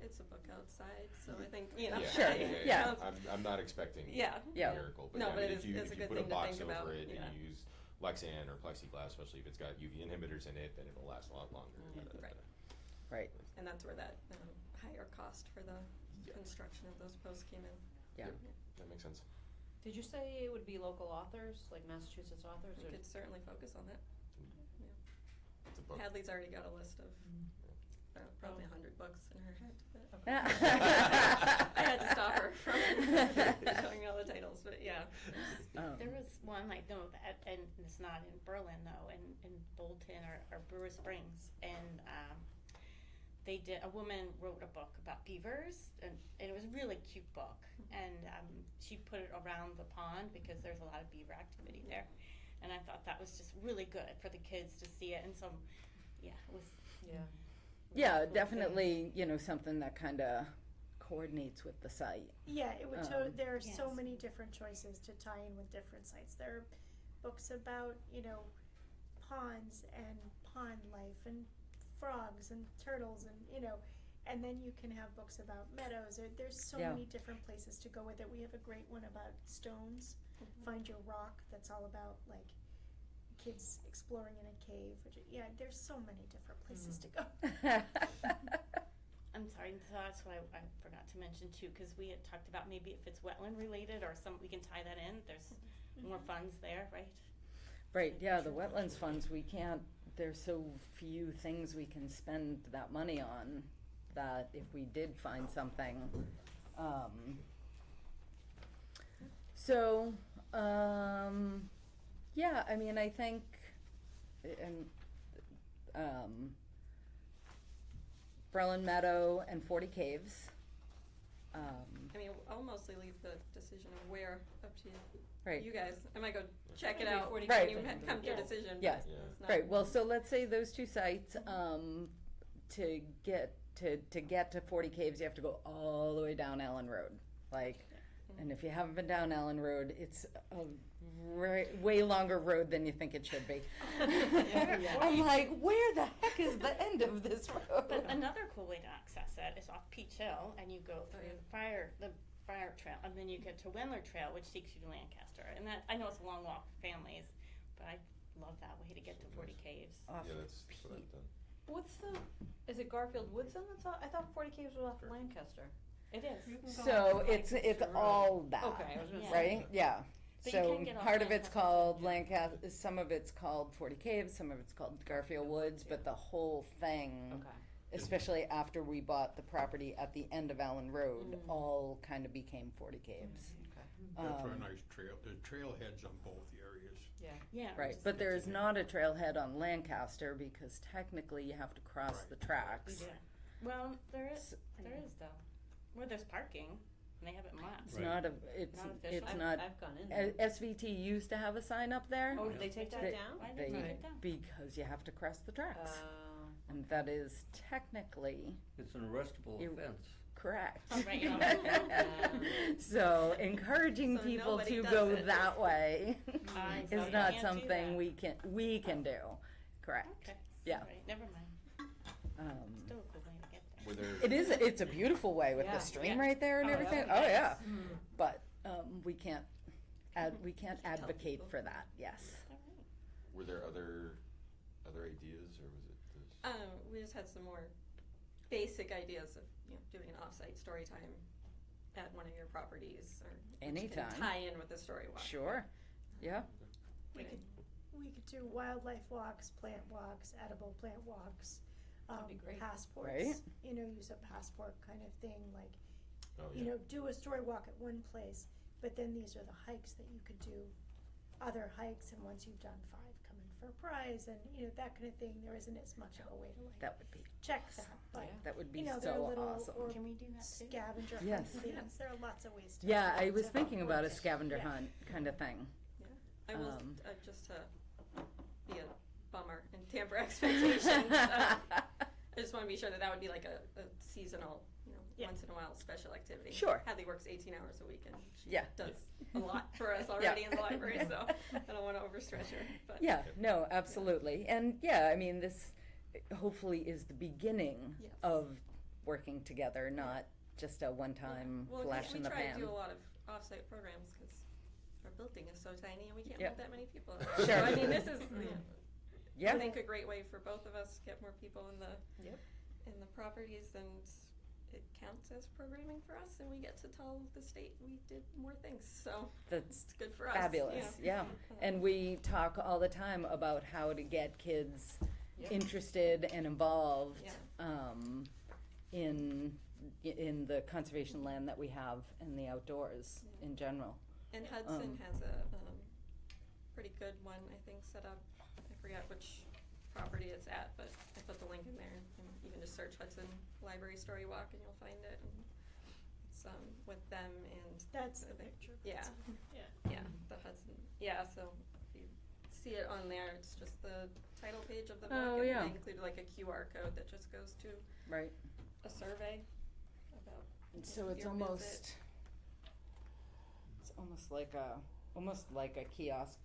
it's a book outside, so I think, you know. Sure, yeah. I'm not expecting Yeah. a miracle, but No, I but mean, it is a if you good put a thing to box think over about, it yeah. and you use Lexan or plexiglass, especially if it's got UV inhibitors in it, then it'll last a lot longer. Right. Right. And that's where that higher cost for the construction of those posts came in. Yeah. That makes sense. Did you say it would be local authors, like Massachusetts authors? We or- could certainly focus on that. It's a book. Hadley's already got a list of probably 100 books in her head. But I had to stop her from showing all the titles, but yeah. There was one I know that, and it's not in Berlin though, in Bolton or Brewer Springs, and a woman wrote a book about beavers, and it was a really cute book, and she put it around the pond because there's a lot of beaver activity there, and I thought that was just really good for the kids to see it, and so, yeah, it was. Yeah. Yeah, definitely, something that kind of coordinates with the site. Yeah, it would. There are so Yes. many different choices to tie in with different sites. There are books about ponds and pond life and frogs and turtles and then you can have books about meadows. There's so many different places to go with it. We have a great one about stones. Find Your Rock. That's all about like kids exploring in a cave. There's so many different places to go. I'm sorry, so that's what I forgot to mention too, because we had talked about maybe if it's wetland related or we can tie that in. There's more funds there, right? Right, yeah, the wetlands funds, there's so few things we can spend that money on, that if we did find something, yeah, I mean, I think, Berlin Meadow and 40 Caves. I mean, I'll mostly leave the decision of where up to Right. you guys. I might go check it out Right. when you come to a decision. Yeah, but it's not- right, well, so let's say those two sites, to get to 40 Caves, you have to go all the way down Allen Road, and if you haven't been down Allen Road, it's a way longer road than you think it should be. I'm like, where the heck is the end of this road? But another cool way to access it is off Peach Hill, and you go through the fire trail, and then you get to Wendler Trail, which takes you to Lancaster. And that, I know it's a long walk for families, but I love that way to get to 40 Caves. Yeah, that's what I've done. Is it Garfield Woods then? I thought 40 Caves was off Lancaster. It is. So it's all that, Okay, I was gonna say. right? Yeah. But you So can get off part of it's Lancaster, called Lancaster, some of it's called 40 Caves, some of it's called Garfield Woods, but the whole thing, Okay. especially after we bought the property at the end of Allen Road, all kind of became 40 Caves. That's a nice trail. The trailheads on both areas. Yeah. Yeah. Right, but there is not a trailhead on Lancaster because technically you have to cross the tracks. Yeah. Well, there is though. Where there's parking, and they have it marked. It's not it's Not official. it's not. I've gone in there. SVT used to have a sign up there. Oh, did they take that down? Why did they take it down? Because you have to cross the tracks, and that is technically It's an arrestable You- offense. correct. Oh, right, you know. So encouraging So people nobody to does go it. that way So is you not can't do something that. we can do. Correct. Okay. Yeah. Right, never mind. Still a cool way to get there. Were there? It's a beautiful way with Yeah. the stream Yeah. right there and Oh, everything. that Oh would be yeah, nice. but we can't advocate for that. Yes. Were there other other ideas, or was it this? We just had some more basic ideas of, doing an off-site story time at one of your properties, or which Anytime. can tie in with the story walk. Sure. Yeah. We could do wildlife walks, plant walks, edible plant walks, That'd be great. passports. Right. Use a passport kind of thing, like, Oh, yeah. do a story walk at one place, but then these are the hikes that you could do, other hikes, and once you've done 5, come in for a prize, and, that kind of thing. There isn't as much of a way to, like, That would be check that, but, That would be there are so little, awesome. or Can we do that too? scavenger hunt Yes. things. There are lots of ways to. Yeah, I was to thinking about a work it. scavenger Yeah. hunt kind of thing. I will, Um, just to be a bummer and tamper expectations, I just wanna be sure that would be like a seasonal, Yeah. once in a while special activity. Sure. Hadley works 18 hours a week and she Yeah. does a lot for us already in the library, so I don't wanna overstretch her, but. Yeah, no, absolutely. And yeah, I mean, this hopefully is the beginning Yes. of working together, not just a one-time Well, flash in the we try pan. to do a lot of off-site programs, cause our building is so tiny and we can't Yep. hold that many people. Sure. So, I mean, this is, Yeah. I think a great way for both of us, get more people in the Yep. in the properties, and it counts as programming for us, and we get to tell the state we did more things, so That's it's good for us. fabulous, yeah. And we talk all the time about how to get kids Yep. interested and involved Yeah. in the conservation land that we have and the outdoors Yeah. in general. And Hudson Um, has a pretty good one, I think, set up. I forget which property it's at, but I put the link in there. And you can just search Hudson Library Story Walk and you'll find it. And it's with them and That's I the think- picture. Yeah. Yeah. Yeah, the Hudson. Yeah, so if you see it on there, it's just the title page of the book, Oh, and yeah. they included like a QR code that just goes to Right. a survey about. So it's your almost, visit. it's almost like a kiosk,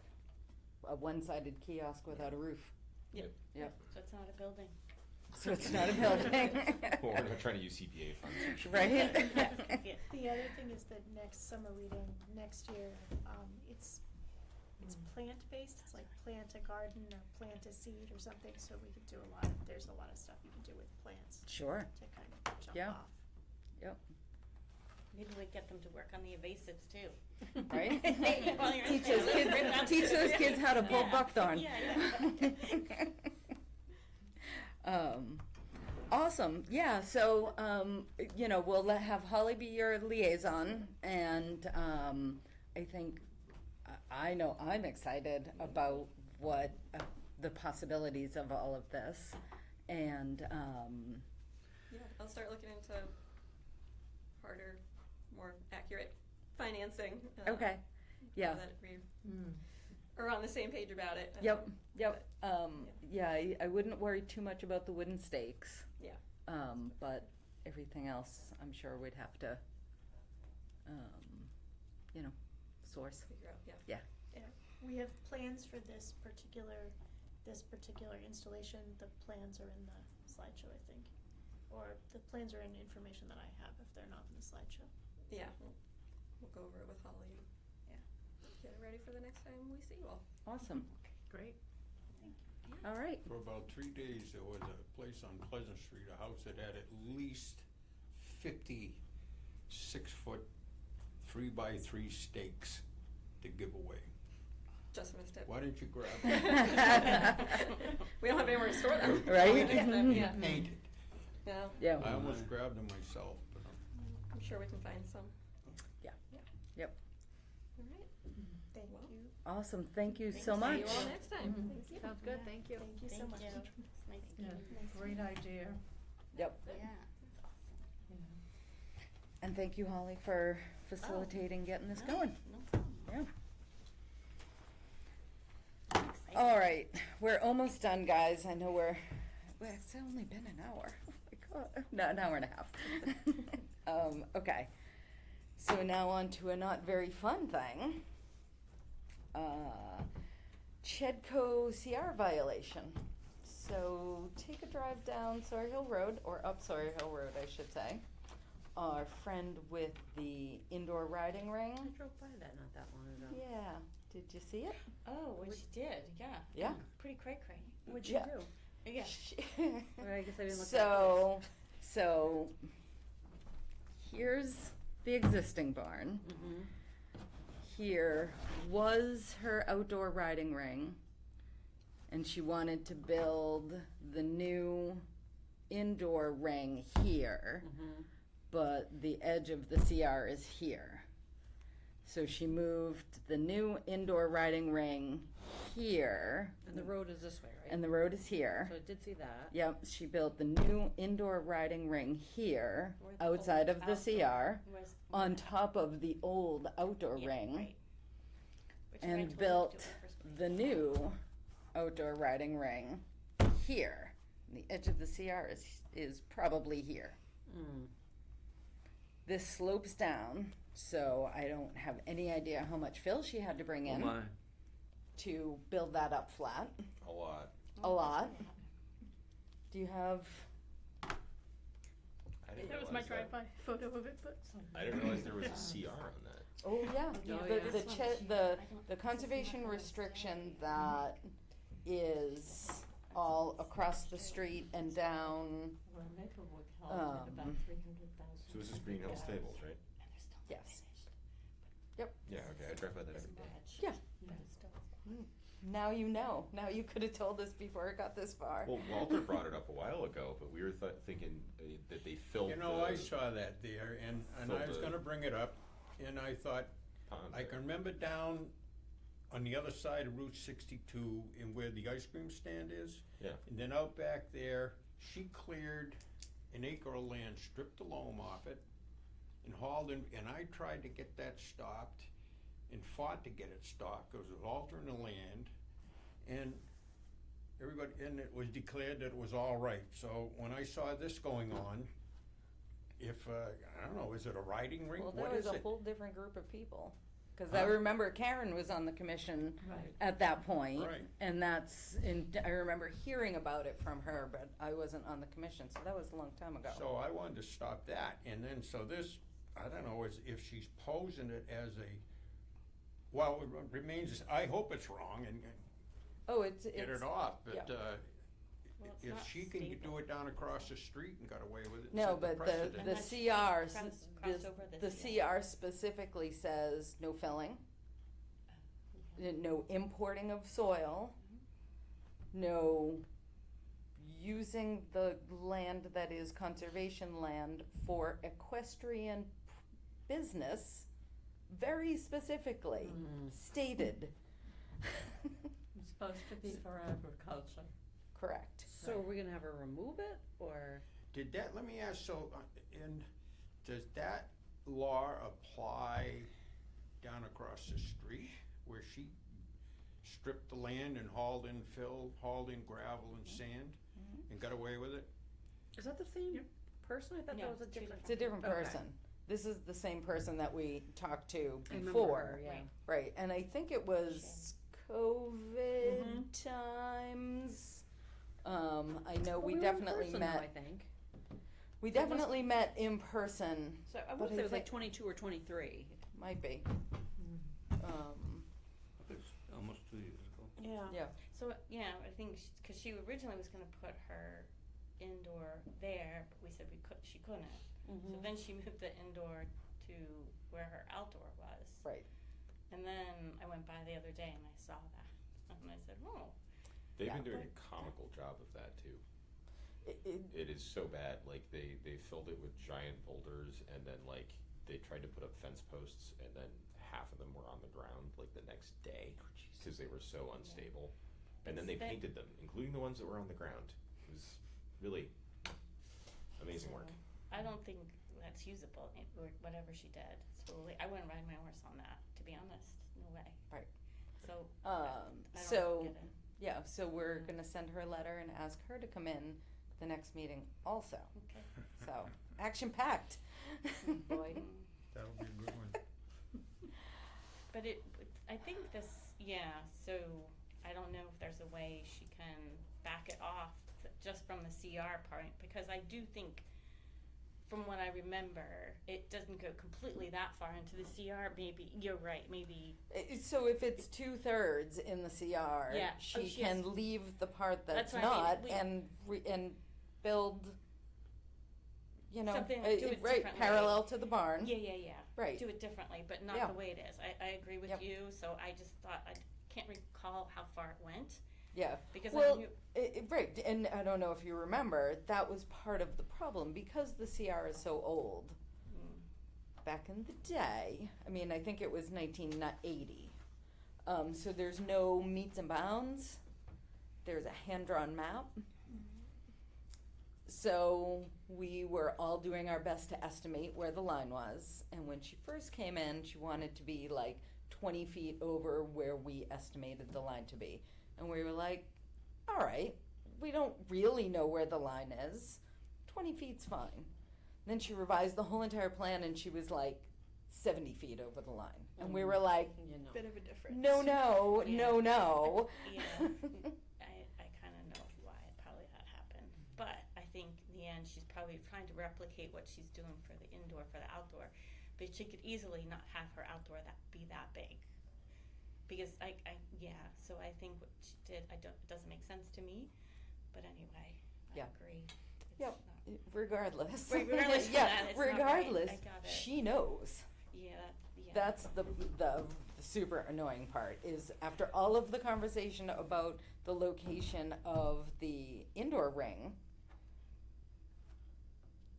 a one-sided kiosk without a roof. Yep. Yep. So it's not a building. So it's not a building. Well, we're not trying to use CPA funds. We should- Right? Yeah. The other thing is that next summer reading, next year, it's plant-based. It's like plant a garden or plant a seed or something, so we could do there's a lot of stuff you can do with plants Sure. to kind of jump Yeah. off. Yep. Maybe we get them to work on the evasives too. Right? While you're in Teach there, those let's bring them kids, teach to- those kids how to pull Yeah. buckthorn. Yeah. Awesome. Yeah. So, we'll have Holly be your liaison, and I think I know I'm excited about what the possibilities of all of this, and Yeah, I'll start looking into harder, more accurate financing. okay. Yeah. So that we are on the same page about it. Yep. Yep. Yeah. I wouldn't worry too much about the wooden stakes. Yeah. But everything else, I'm sure we'd have to, source. Figure out, yeah. Yeah. Yeah, we have plans for this particular installation. The plans are in the slideshow, I think, or the plans are in information that I have if they're not in the slideshow. Yeah, we'll go over it with Holly. Yeah. Get it ready for the next time we see you all. Awesome. Great. All right. For about 3 days, there was a place on Pleasant Street, a house that had at least 50 6-foot 3x3 stakes to give away. Just missed it. Why didn't you grab them? We don't have anywhere to store them. Right? Yeah. Painted. Yeah. Yeah. I almost grabbed them myself, but I'm sure we can find some. Yeah. Yep. All right. Thank you. Awesome. Thank you Thanks. so much. See you all next time. Thank you. Sounds good, thank you. Thank you so much. It's nice to Yeah, meet you. great idea. Yep. Yeah. And thank you, Holly, for facilitating getting this going. No problem. Yeah. I'm excited. All right, we're almost done, guys. I know it's only been an hour. Oh my God. No, an hour and a half. Okay. So now on to a not very fun thing. Chedco CR violation. So take a drive down Sawyer Hill Road, or up Sawyer Hill Road, I should say. Our friend with the indoor riding ring. I drove by that not that long ago. Yeah. Did you see it? Oh, what she did, yeah. Yeah. Pretty pretty cray-cray. What'd Yeah. you do? Yeah. Or I guess I didn't look So here's the existing barn. Mm-hmm. Here was her outdoor riding ring, and she wanted to build the new indoor ring here, Mm-hmm. but the edge of the CR is here. So she moved the new indoor riding ring here, And the road is this way, right? and the road is here. So I did see that. Yep, she built the new indoor riding ring here, Where the outside old of the outdoor CR, was- on top of the old outdoor Yeah, ring, right. Which is what I and told her to built do in the first place. the new outdoor riding ring here. The edge of the CR is probably here. Mm. This slopes down, so I don't have any idea how much fill she had to bring Oh in my. to build that up flat. A lot. A lot. Do you have? I didn't That was my realize drive-by photo of it, but. I didn't realize there was a CR on that. Oh yeah, Yeah. the Yeah. the conservation restriction that is all across the street and down. Where Maplewood held at about Um, 300,000. So this is Green Hill Stables, right? Yes. Yeah, okay, I drive by that every day. Yeah. Now you know. Now you could have told us before it got this far. Well, Walter brought it up a while ago, but we were thinking that they filled You know, the I saw that there, and I was Filled the- gonna bring it up, and I thought, pond I there. can remember down on the other side of Route 62, and where the ice cream stand is. Yeah. And then out back there, she cleared an acre of land, stripped the loam off it, and hauled in, and I tried to get that stopped, and fought to get it stopped, because it was altering the land, and everybody, and it was declared that it was all right. So when I saw this going on, if, I don't know, is it a riding rink? Well, What that was is a it? whole different group of people. Because I Huh? remember Karen was on the commission Right. at that point, Right. and I remember hearing about it from her, but I wasn't on the commission, so that was a long time ago. So I wanted to stop that, and then, so this, I don't know, is if she's posing it as a, well, it remains, I hope it's wrong and Oh, it's get it off, but, yeah. Well, it's if not she can stable. do it down across the street and got away with it, No, set the but precedent. the And then she CR, crossed over the the CR specifically says no filling, no importing of soil, no using the land that is conservation land for equestrian business, very specifically stated. It's supposed to be for agriculture. Correct. So are we gonna have her remove it, or? Did that, let me ask, so, and does that law apply down across the street where she stripped the land and hauled in fill, hauled in gravel and sand and got away with it? Is that the same person? I thought No, that was a it's two different. It's a different Okay. person. This is the same person that we talked to I remember before. her, yeah. Right, and I think it was COVID times. I know Well, we were in definitely person, though, met. I think. We definitely met in person. So I but want to say it was like think- 22 or 23. Might be. It's almost 2 years ago. Yeah. Yeah. So, yeah, I think, because she originally was gonna put her indoor there, but we said she couldn't. So Mm-hmm. then she moved the indoor to where her outdoor was. Right. And then I went by the other day and I saw that, and I said, oh. They've Yeah. been doing a comical job of that too. It, It is so bad, like they filled it with giant boulders and then like they tried to put up fence posts and then half of them were on the ground like the next day because they were so unstable. And then they It's that- painted them, including the ones that were on the ground. It was really amazing work. I don't think that's usable, or whatever she did. Totally, I wouldn't ride my horse on that, to be honest, no way. Right. So, I don't so get it. yeah, so we're gonna send her a letter and ask her to come in the next meeting also. Okay. So action packed. Boy. That'll be a good one. But I think this, yeah, so I don't know if there's a way she can back it off just from the CR part, because I do think from what I remember, it doesn't go completely that far into the CR. Maybe you're right. Maybe So if it's 2/3 in the CR, Yeah. she Oh, she can has- leave the part that's That's what I mean. not and build, you know, Something, do it right, differently. parallel to the barn. Yeah. Right. Do it differently, but not Yeah. the way it is. I agree with Yep. you. So I just thought I can't recall how far it went. Yeah. Because well, I knew. right, and I don't know if you remember, that was part of the problem because the CR is so old. Back in the day, I mean, I think it was 1980. So there's no meets and bounds. There's a hand-drawn map. So we were all doing our best to estimate where the line was. And when she first came in, she wanted to be like 20 feet over where we estimated the line to be. And we were like, all right, we don't really know where the line is. 20 feet's fine. Then she revised the whole entire plan and she was like 70 feet over the line. And we were like, Bit of a difference. no. Yeah. I kind of know why probably that happened. But I think in the end, she's probably trying to replicate what she's doing for the indoor, for the outdoor. But she could easily not have her outdoor be that big. Because so I think what she did, it doesn't make sense to me. But anyway, Yeah. I agree. It's Yep. not- Regardless. Regardless of yeah, that, it's not right. regardless, I got it. she knows. Yeah. That's the super annoying part is after all of the conversation about the location of the indoor ring,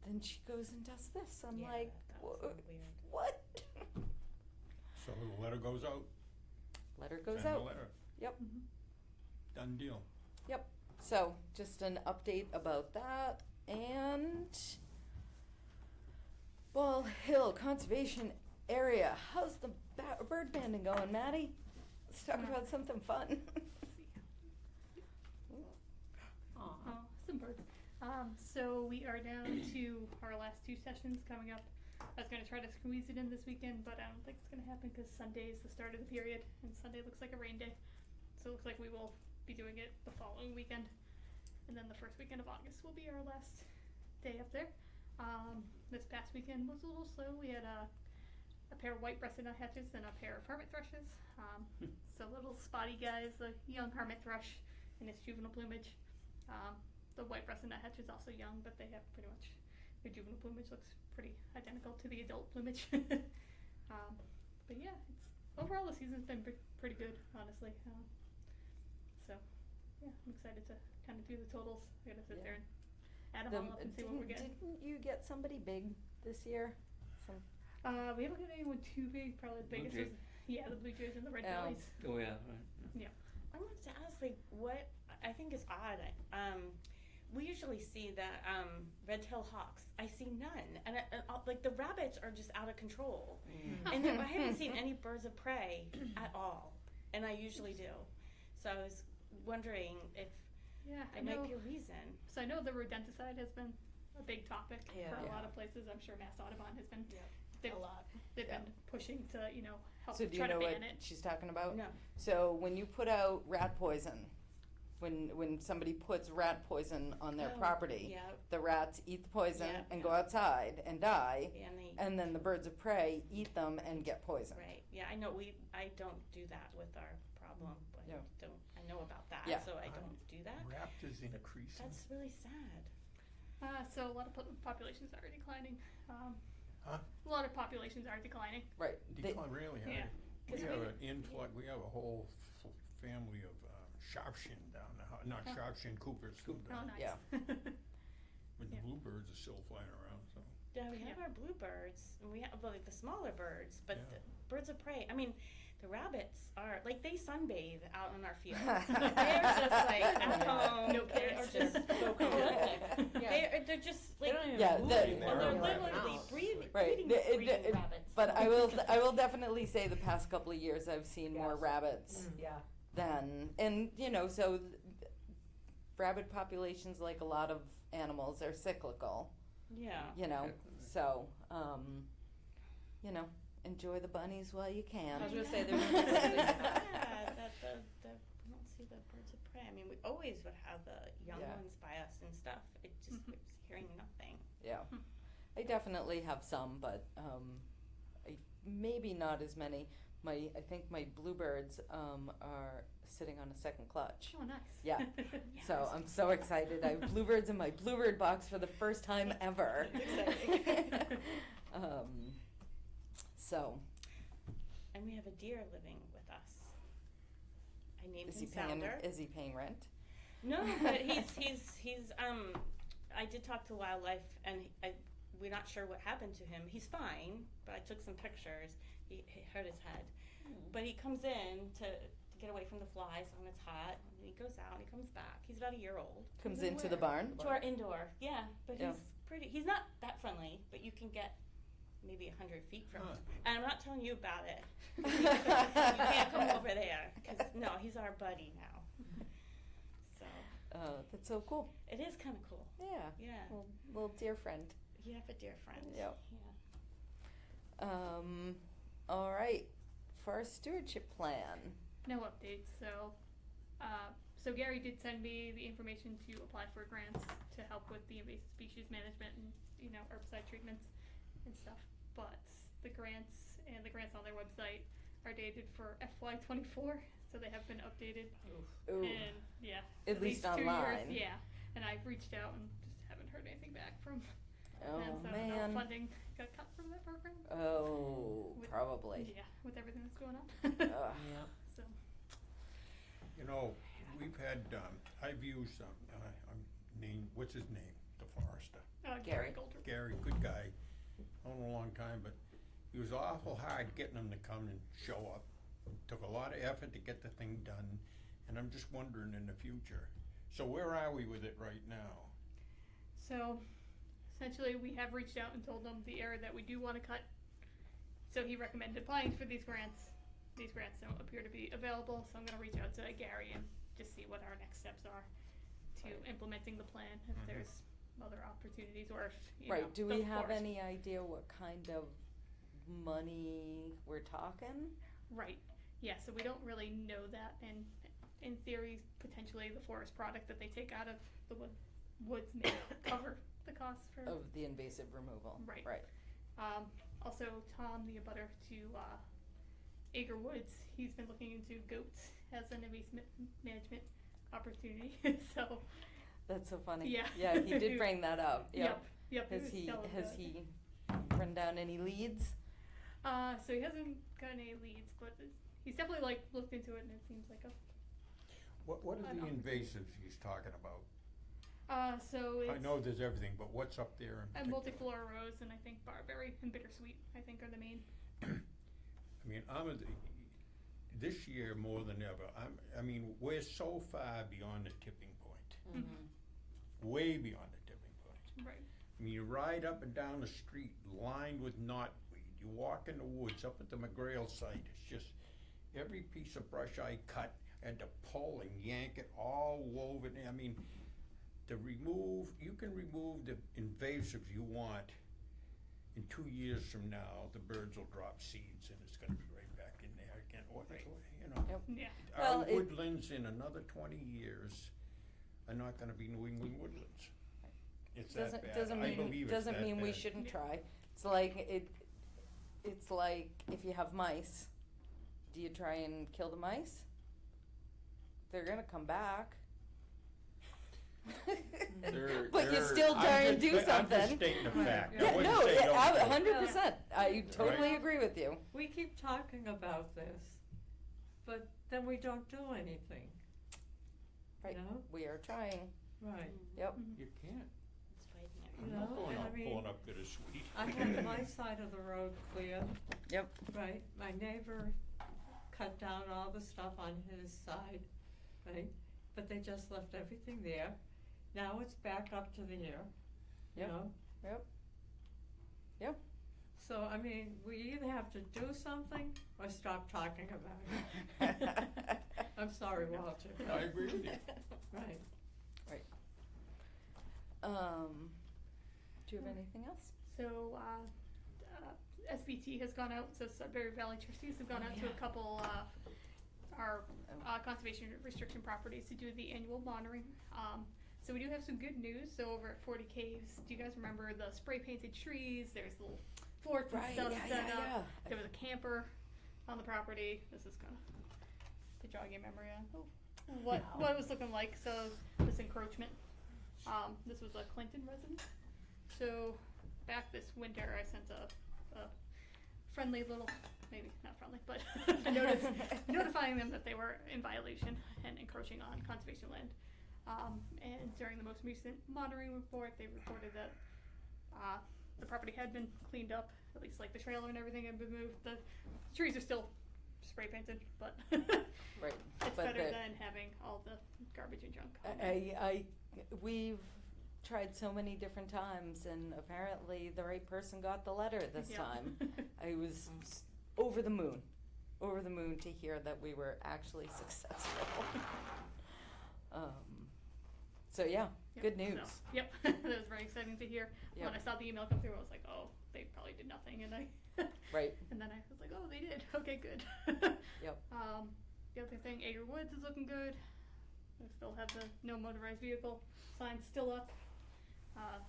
then she goes and does this. I'm like, that was so weird. what? So the letter goes out. Letter goes Send the out. letter. Yep. Done deal. Yep. So just an update about that. And Ball Hill Conservation Area. How's the bird banding going, Maddie? Let's talk about something fun. Oh, some birds. So we are down to our last 2 sessions coming up. I was going to try to squeeze it in this weekend, but I don't think it's going to happen because Sunday is the start of the period, and Sunday looks like a rain day. So it looks like we will be doing it the following weekend. And then the first weekend of August will be our last day up there. This past weekend was a little slow. We had a pair of white-breasted nuthatches and a pair of hermit thrushes. So little spotty guys, a young hermit thrush in its juvenile plumage. The white-breasted nuthatch is also young, but they have pretty much, their juvenile plumage looks pretty identical to the adult plumage. But yeah, overall the season's been pretty good, honestly. So yeah, I'm excited to kind of do the totals. I gotta sit there and add them all up and see what we're getting. Didn't you get somebody big this year? We haven't got anyone too big. Probably the Blue biggest jay. is the blue jays and the red Oh. bellies. Oh, yeah, right. Yeah. I wanted to ask, like, what I think is odd. We usually see the red-tailed hawks. I see none, and like the rabbits are just out of control. And I haven't seen any birds of prey at all, and I usually do. So I was wondering if Yeah, there might be a reason. So I know the rodenticide has been a big topic for Yeah. a lot of places. I'm sure Mass Audubon has been. A lot. They've been pushing to help So do you try know to what ban it. she's talking about? No. So when you put out rat poison, when somebody puts rat poison on their Oh, property, yeah. the rats eat the poison Yeah, and yeah. go outside and die, Yeah, and they- and then the birds of prey eat them and get poisoned. Right. Yeah, I know. I don't do that with our problem. But Yeah. I know about that, Yeah. so I don't do that. Raptors increasing. That's really sad. So a lot of populations are declining. Huh? A lot of populations are declining. Right. Decline really high. Yeah. We have an influx. We have a whole family of sharpshin down there. Not Oh. sharpshin, Coopers. Oh, nice. Yeah. But the Yeah. bluebirds are still flying around. So Yeah, we have our bluebirds, and we have like the smaller birds, but Yeah. the birds of prey. I mean, the rabbits are like they sunbathe out in our field. They're just like at home. No They are kids. just so prolific. They're just like Yeah, moving. the- Well, they're Right. literally breathing, Right. breeding rabbits. But I will definitely say the past couple of years I've seen more rabbits Yeah. than, and so rabbit populations, like a lot of animals, are cyclical. Yeah. So enjoy the bunnies while you can. I was gonna say there's It's really sad that we don't see the birds of prey. I mean, we always would have the young Yeah. ones by us and stuff. It just we're just hearing nothing. Yeah. I definitely have some, but maybe not as many. I think my bluebirds are sitting on a second clutch. Oh, nice. Yeah. So I'm so excited. I have bluebirds in my bluebird box for the first time ever. That's exciting. So. And we have a deer living with us. I named Is him he paying? Sounder. Is he paying rent? No, but he's I did talk to wildlife, and we're not sure what happened to him. He's fine, but I took some pictures. He hurt his head, but he comes in to get away from the flies when it's hot. And he goes out, and he comes back. He's about a year old. Comes into the barn? To our indoor, yeah. But Yeah. he's pretty. He's not that friendly, but you can get maybe 100 feet from him. And I'm not telling you about it. You can't come over there, 'cause no, he's our buddy now. So. That's so cool. It is kind of cool. Yeah. Yeah. Little dear friend. You have a dear friend. Yep. Yeah. All right. For our stewardship plan. No updates. So Gary did send me the information to apply for grants to help with the invasive species management and herbicide treatments and stuff. But the grants on their website are dated for FY24, so they have been updated. Ooh. And yeah, At least 2 online. years, yeah. And I've reached out and just haven't heard anything back from Oh, them. So man. no funding got cut from that program. Oh, With- probably. Yeah, with everything that's going on. Ugh. So. You know, we've had, I've used, what's his name? The forester. Gary Goldberg. Gary, good guy, known him a long time, but he was awful hard getting him to come and show up. Took a lot of effort to get the thing done, and I'm just wondering in the future. So where are we with it right now? So, essentially, we have reached out and told them the area that we do want to cut. So he recommended applying for these grants. These grants don't appear to be available, so I'm going to reach out to Gary and just see what our next steps are to implementing the plan, if there's other opportunities, or if, Right, do we the have forest- any idea what kind of money we're talking? Right, yeah, so we don't really know that, and in theory, potentially the forest product that they take out of the woods may cover the cost for. Of the invasive removal. Right. Right. Also, Tom, the abutter to Acre Woods, he's been looking into goats as an invasive management opportunity. So. That's so funny. Yeah. Yeah, he did bring that up. Yep. Yep. Has he run down any leads? So he hasn't got any leads, but he's definitely looked into it, and it seems like a. What are the invasives he's talking about? So it's. I know there's everything, but what's up there in And particular? multiflora rose, and I think barberry and bittersweet, I think, are the main. I mean, this year more than ever, we're so far beyond the tipping point. Way beyond the tipping point. Right. I mean, you ride up and down the street lined with knotweed. You walk in the woods up at the McGrail site. It's just every piece of brush I cut, I had to pull and yank it all woven. I mean, you can remove the invasives you want. In 2 years from now, the birds will drop seeds and it's gonna be right back in there again. Yep. Yeah. Our Well, it- woodlands in another 20 years are not gonna be New England woodlands. It's that bad. I believe it's Doesn't that mean we bad. shouldn't try. It's like it's like if you have mice, do you try and kill the mice? They're gonna come back. But you still try and do something. I'm just stating a fact. I Yeah, wouldn't no, say don't do it. 100%. I totally Right. agree with you. We keep talking about this, but then we don't do anything. Right. You know? We are trying. Right. Yep. You can't. It's fighting it. I'm You not know, going and I out mean, pulling up bittersweet. I have my side of the road clear. Yep. Right, my neighbor cut down all the stuff on his side, right? But they just left everything there. Now it's back up to there, you Yep. know? Yep. Yep. So, I mean, we either have to do something or stop talking about it. I'm sorry, Walter. I agree with you. Right. Right. Do you have anything else? So, SBT has gone out, so Sudbury Valley trustees have gone out to a couple, our conservation restriction properties to do the annual monitoring. So we do have some good news. So over at 40 Caves, do you guys remember the spray painted trees? There's little forts and Right, stuff yeah, set yeah, up. yeah. There was a camper on the property. This is kind of to jog your memory on what it was looking like. So this encroachment. This was a Clinton resident. So back this winter, I sent a friendly little, maybe not friendly, but a notice notifying them that they were in violation and encroaching on conservation land. And during the most recent monitoring report, they reported that the property had been cleaned up, at least like the trailer and everything had been moved. The trees are still spray painted, but Right. it's But better the- than having all the garbage and junk. We've tried so many different times, and apparently the right person got the letter this Yeah. time. I was over the moon to hear that we were actually successful. So yeah, Yep, good news. so, yep, that was very exciting to hear. Yep. When I saw the email come through, I was like, oh, they probably did nothing, and I Right. and then I was like, oh, they did. Okay, good. Yep. The other thing, Ager Woods is looking good. We still have the no motorized vehicle sign still up.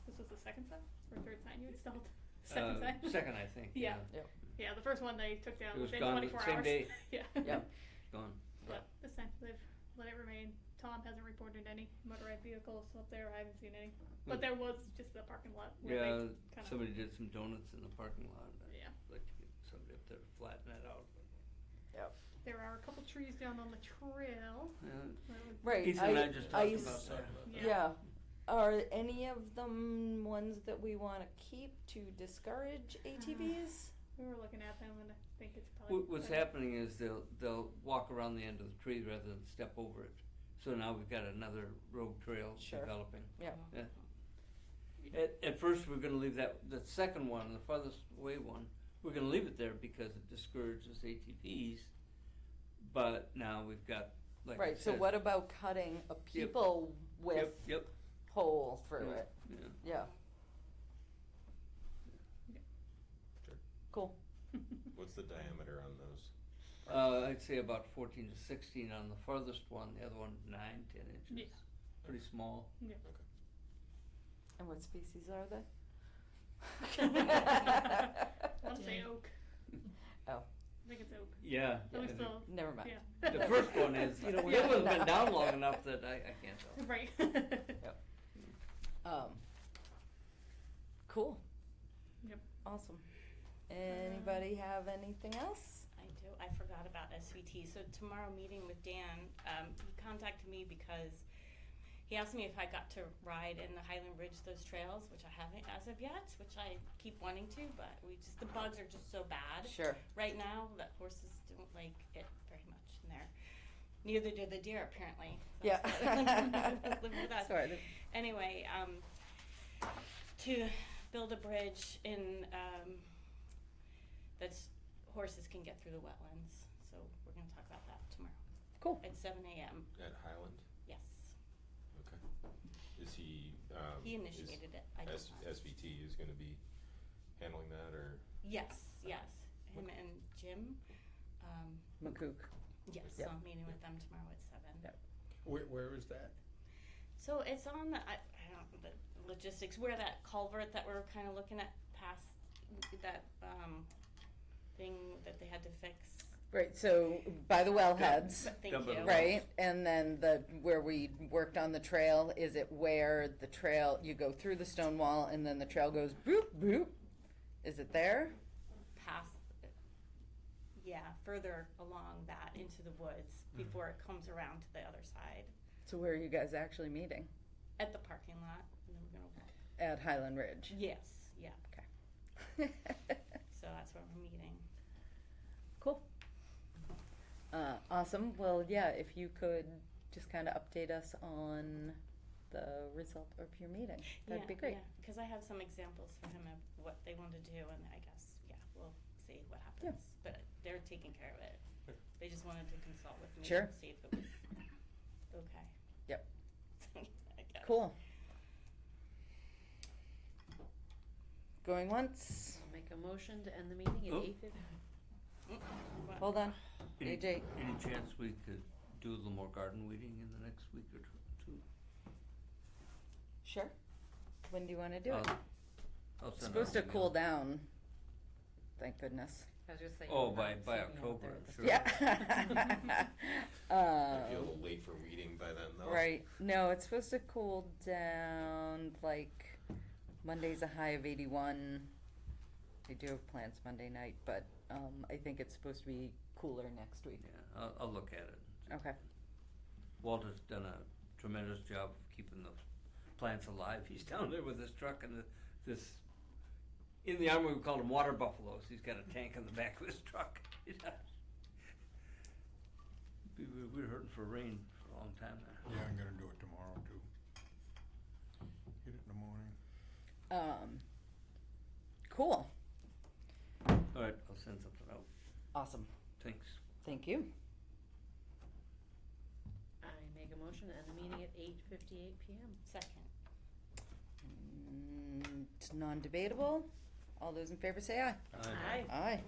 This was the second sign or third sign you installed. Second sign. Second, I think. Yeah. Yep. Yeah, the first one they took down It was within gone 24 the same hours. day. Yeah. Yep. Gone. But this time they've let it remain. Tom hasn't reported any motorized vehicles up there. I haven't seen any. But there was just the parking lot where Yeah, they kind of. somebody did some donuts in the parking lot. Yeah. I'd like to get somebody up there to flatten that out. Yep. There are a couple trees down on the trail. Right. Ethan and I just talked about s- that. Yeah. Are any of them ones that we want to keep to discourage ATVs? We were looking at them, and I think it's probably. What's happening is they'll walk around the end of the tree rather than step over it. So now we've got another road trail Sure. developing. Yeah. Yeah. At first, we're gonna leave the second one, the farthest away one, we're gonna leave it there because it discourages ATVs. But now we've got, like I Right, so said- what about cutting a people width Yep. hole through Yeah, it? yeah. Yeah. Sure. Cool. What's the diameter on those? I'd say about 14 to 16 on the farthest one, the other one 9, 10 inches. Yeah. Pretty small. Yeah. And what species are they? I want to say oak. Oh. I think it's oak. Yeah. At least yeah, the- Never mind. Yeah. The first one is, You the don't other want- one's been down long enough that I can't tell. Right. Yep. Cool. Yep. Awesome. Anybody have anything else? I do. I forgot about SVT. So tomorrow meeting with Dan, he contacted me because he asked me if I got to ride in the Highland Ridge, those trails, which I haven't as of yet, which I keep wanting to, but the bugs are just so bad Sure. right now that horses don't like it very much in there. Neither do the deer apparently. So Yeah. live with us. Sorry. Anyway, to build a bridge in that's horses can get through the wetlands. So we're going to talk about that tomorrow. Cool. At 7 a.m. At Highland? Yes. Okay. Is he, He initiated it. I did not. SVT is gonna be handling that, or? Yes, yes. Him and Jim. McCook. Yes, Yep. so I'm meeting with them tomorrow at 7. Yep. Where is that? So it's on the, I don't know, the logistics, where that culvert that we're kind of looking at past that thing that they had to fix. Right, so by the wellheads, Thank you. right? And then where we worked on the trail, is it where the trail, you go through the stone wall and then the trail goes boop, boop? Is it there? Past, yeah, further along that into the woods before it comes around to the other side. So where are you guys actually meeting? At the parking lot, and then we're gonna walk. At Highland Ridge? Yes, yeah. Okay. So that's where we're meeting. Cool. Awesome. Well, yeah, if you could just kind of update us on the result of your meeting, that'd be great. Yeah, because I have some examples for him of what they want to do, and I guess, yeah, we'll see what happens. Yeah. But they're taking care of it. They just wanted to consult with me Sure. and see if it was okay. Yep. I guess. Cool. Going once. I'll make a motion to end the meeting at Oh. 8:50. Hold on. Any AJ. chance we could do a little more garden weeding in the next week or two? Sure. When do you wanna do it? I'll It's send supposed out to an cool email. down, thank goodness. I was just saying. Oh, you're by not seeing me out October, there at the sure. Yeah. Might be a little late for weeding by then, though. Right, no, it's supposed to cool down, like, Monday's a high of 81. I do have plans Monday night, but, I think it's supposed to be cooler next week. Yeah, I'll look at it. Okay. Walter's done a tremendous job of keeping those plants alive. He's down there with his truck and this, in the Army we call them water buffaloes. He's got a tank in the back of his truck. We were hurting for rain for a long time there. Yeah, I'm gonna do it tomorrow too. Get it in the morning. Cool. All right, I'll send something out. Awesome. Thanks. Thank you. I make a motion to end the meeting at 8:58 PM. Second. It's non-debatable. All those in favor say aye. Aye. Aye.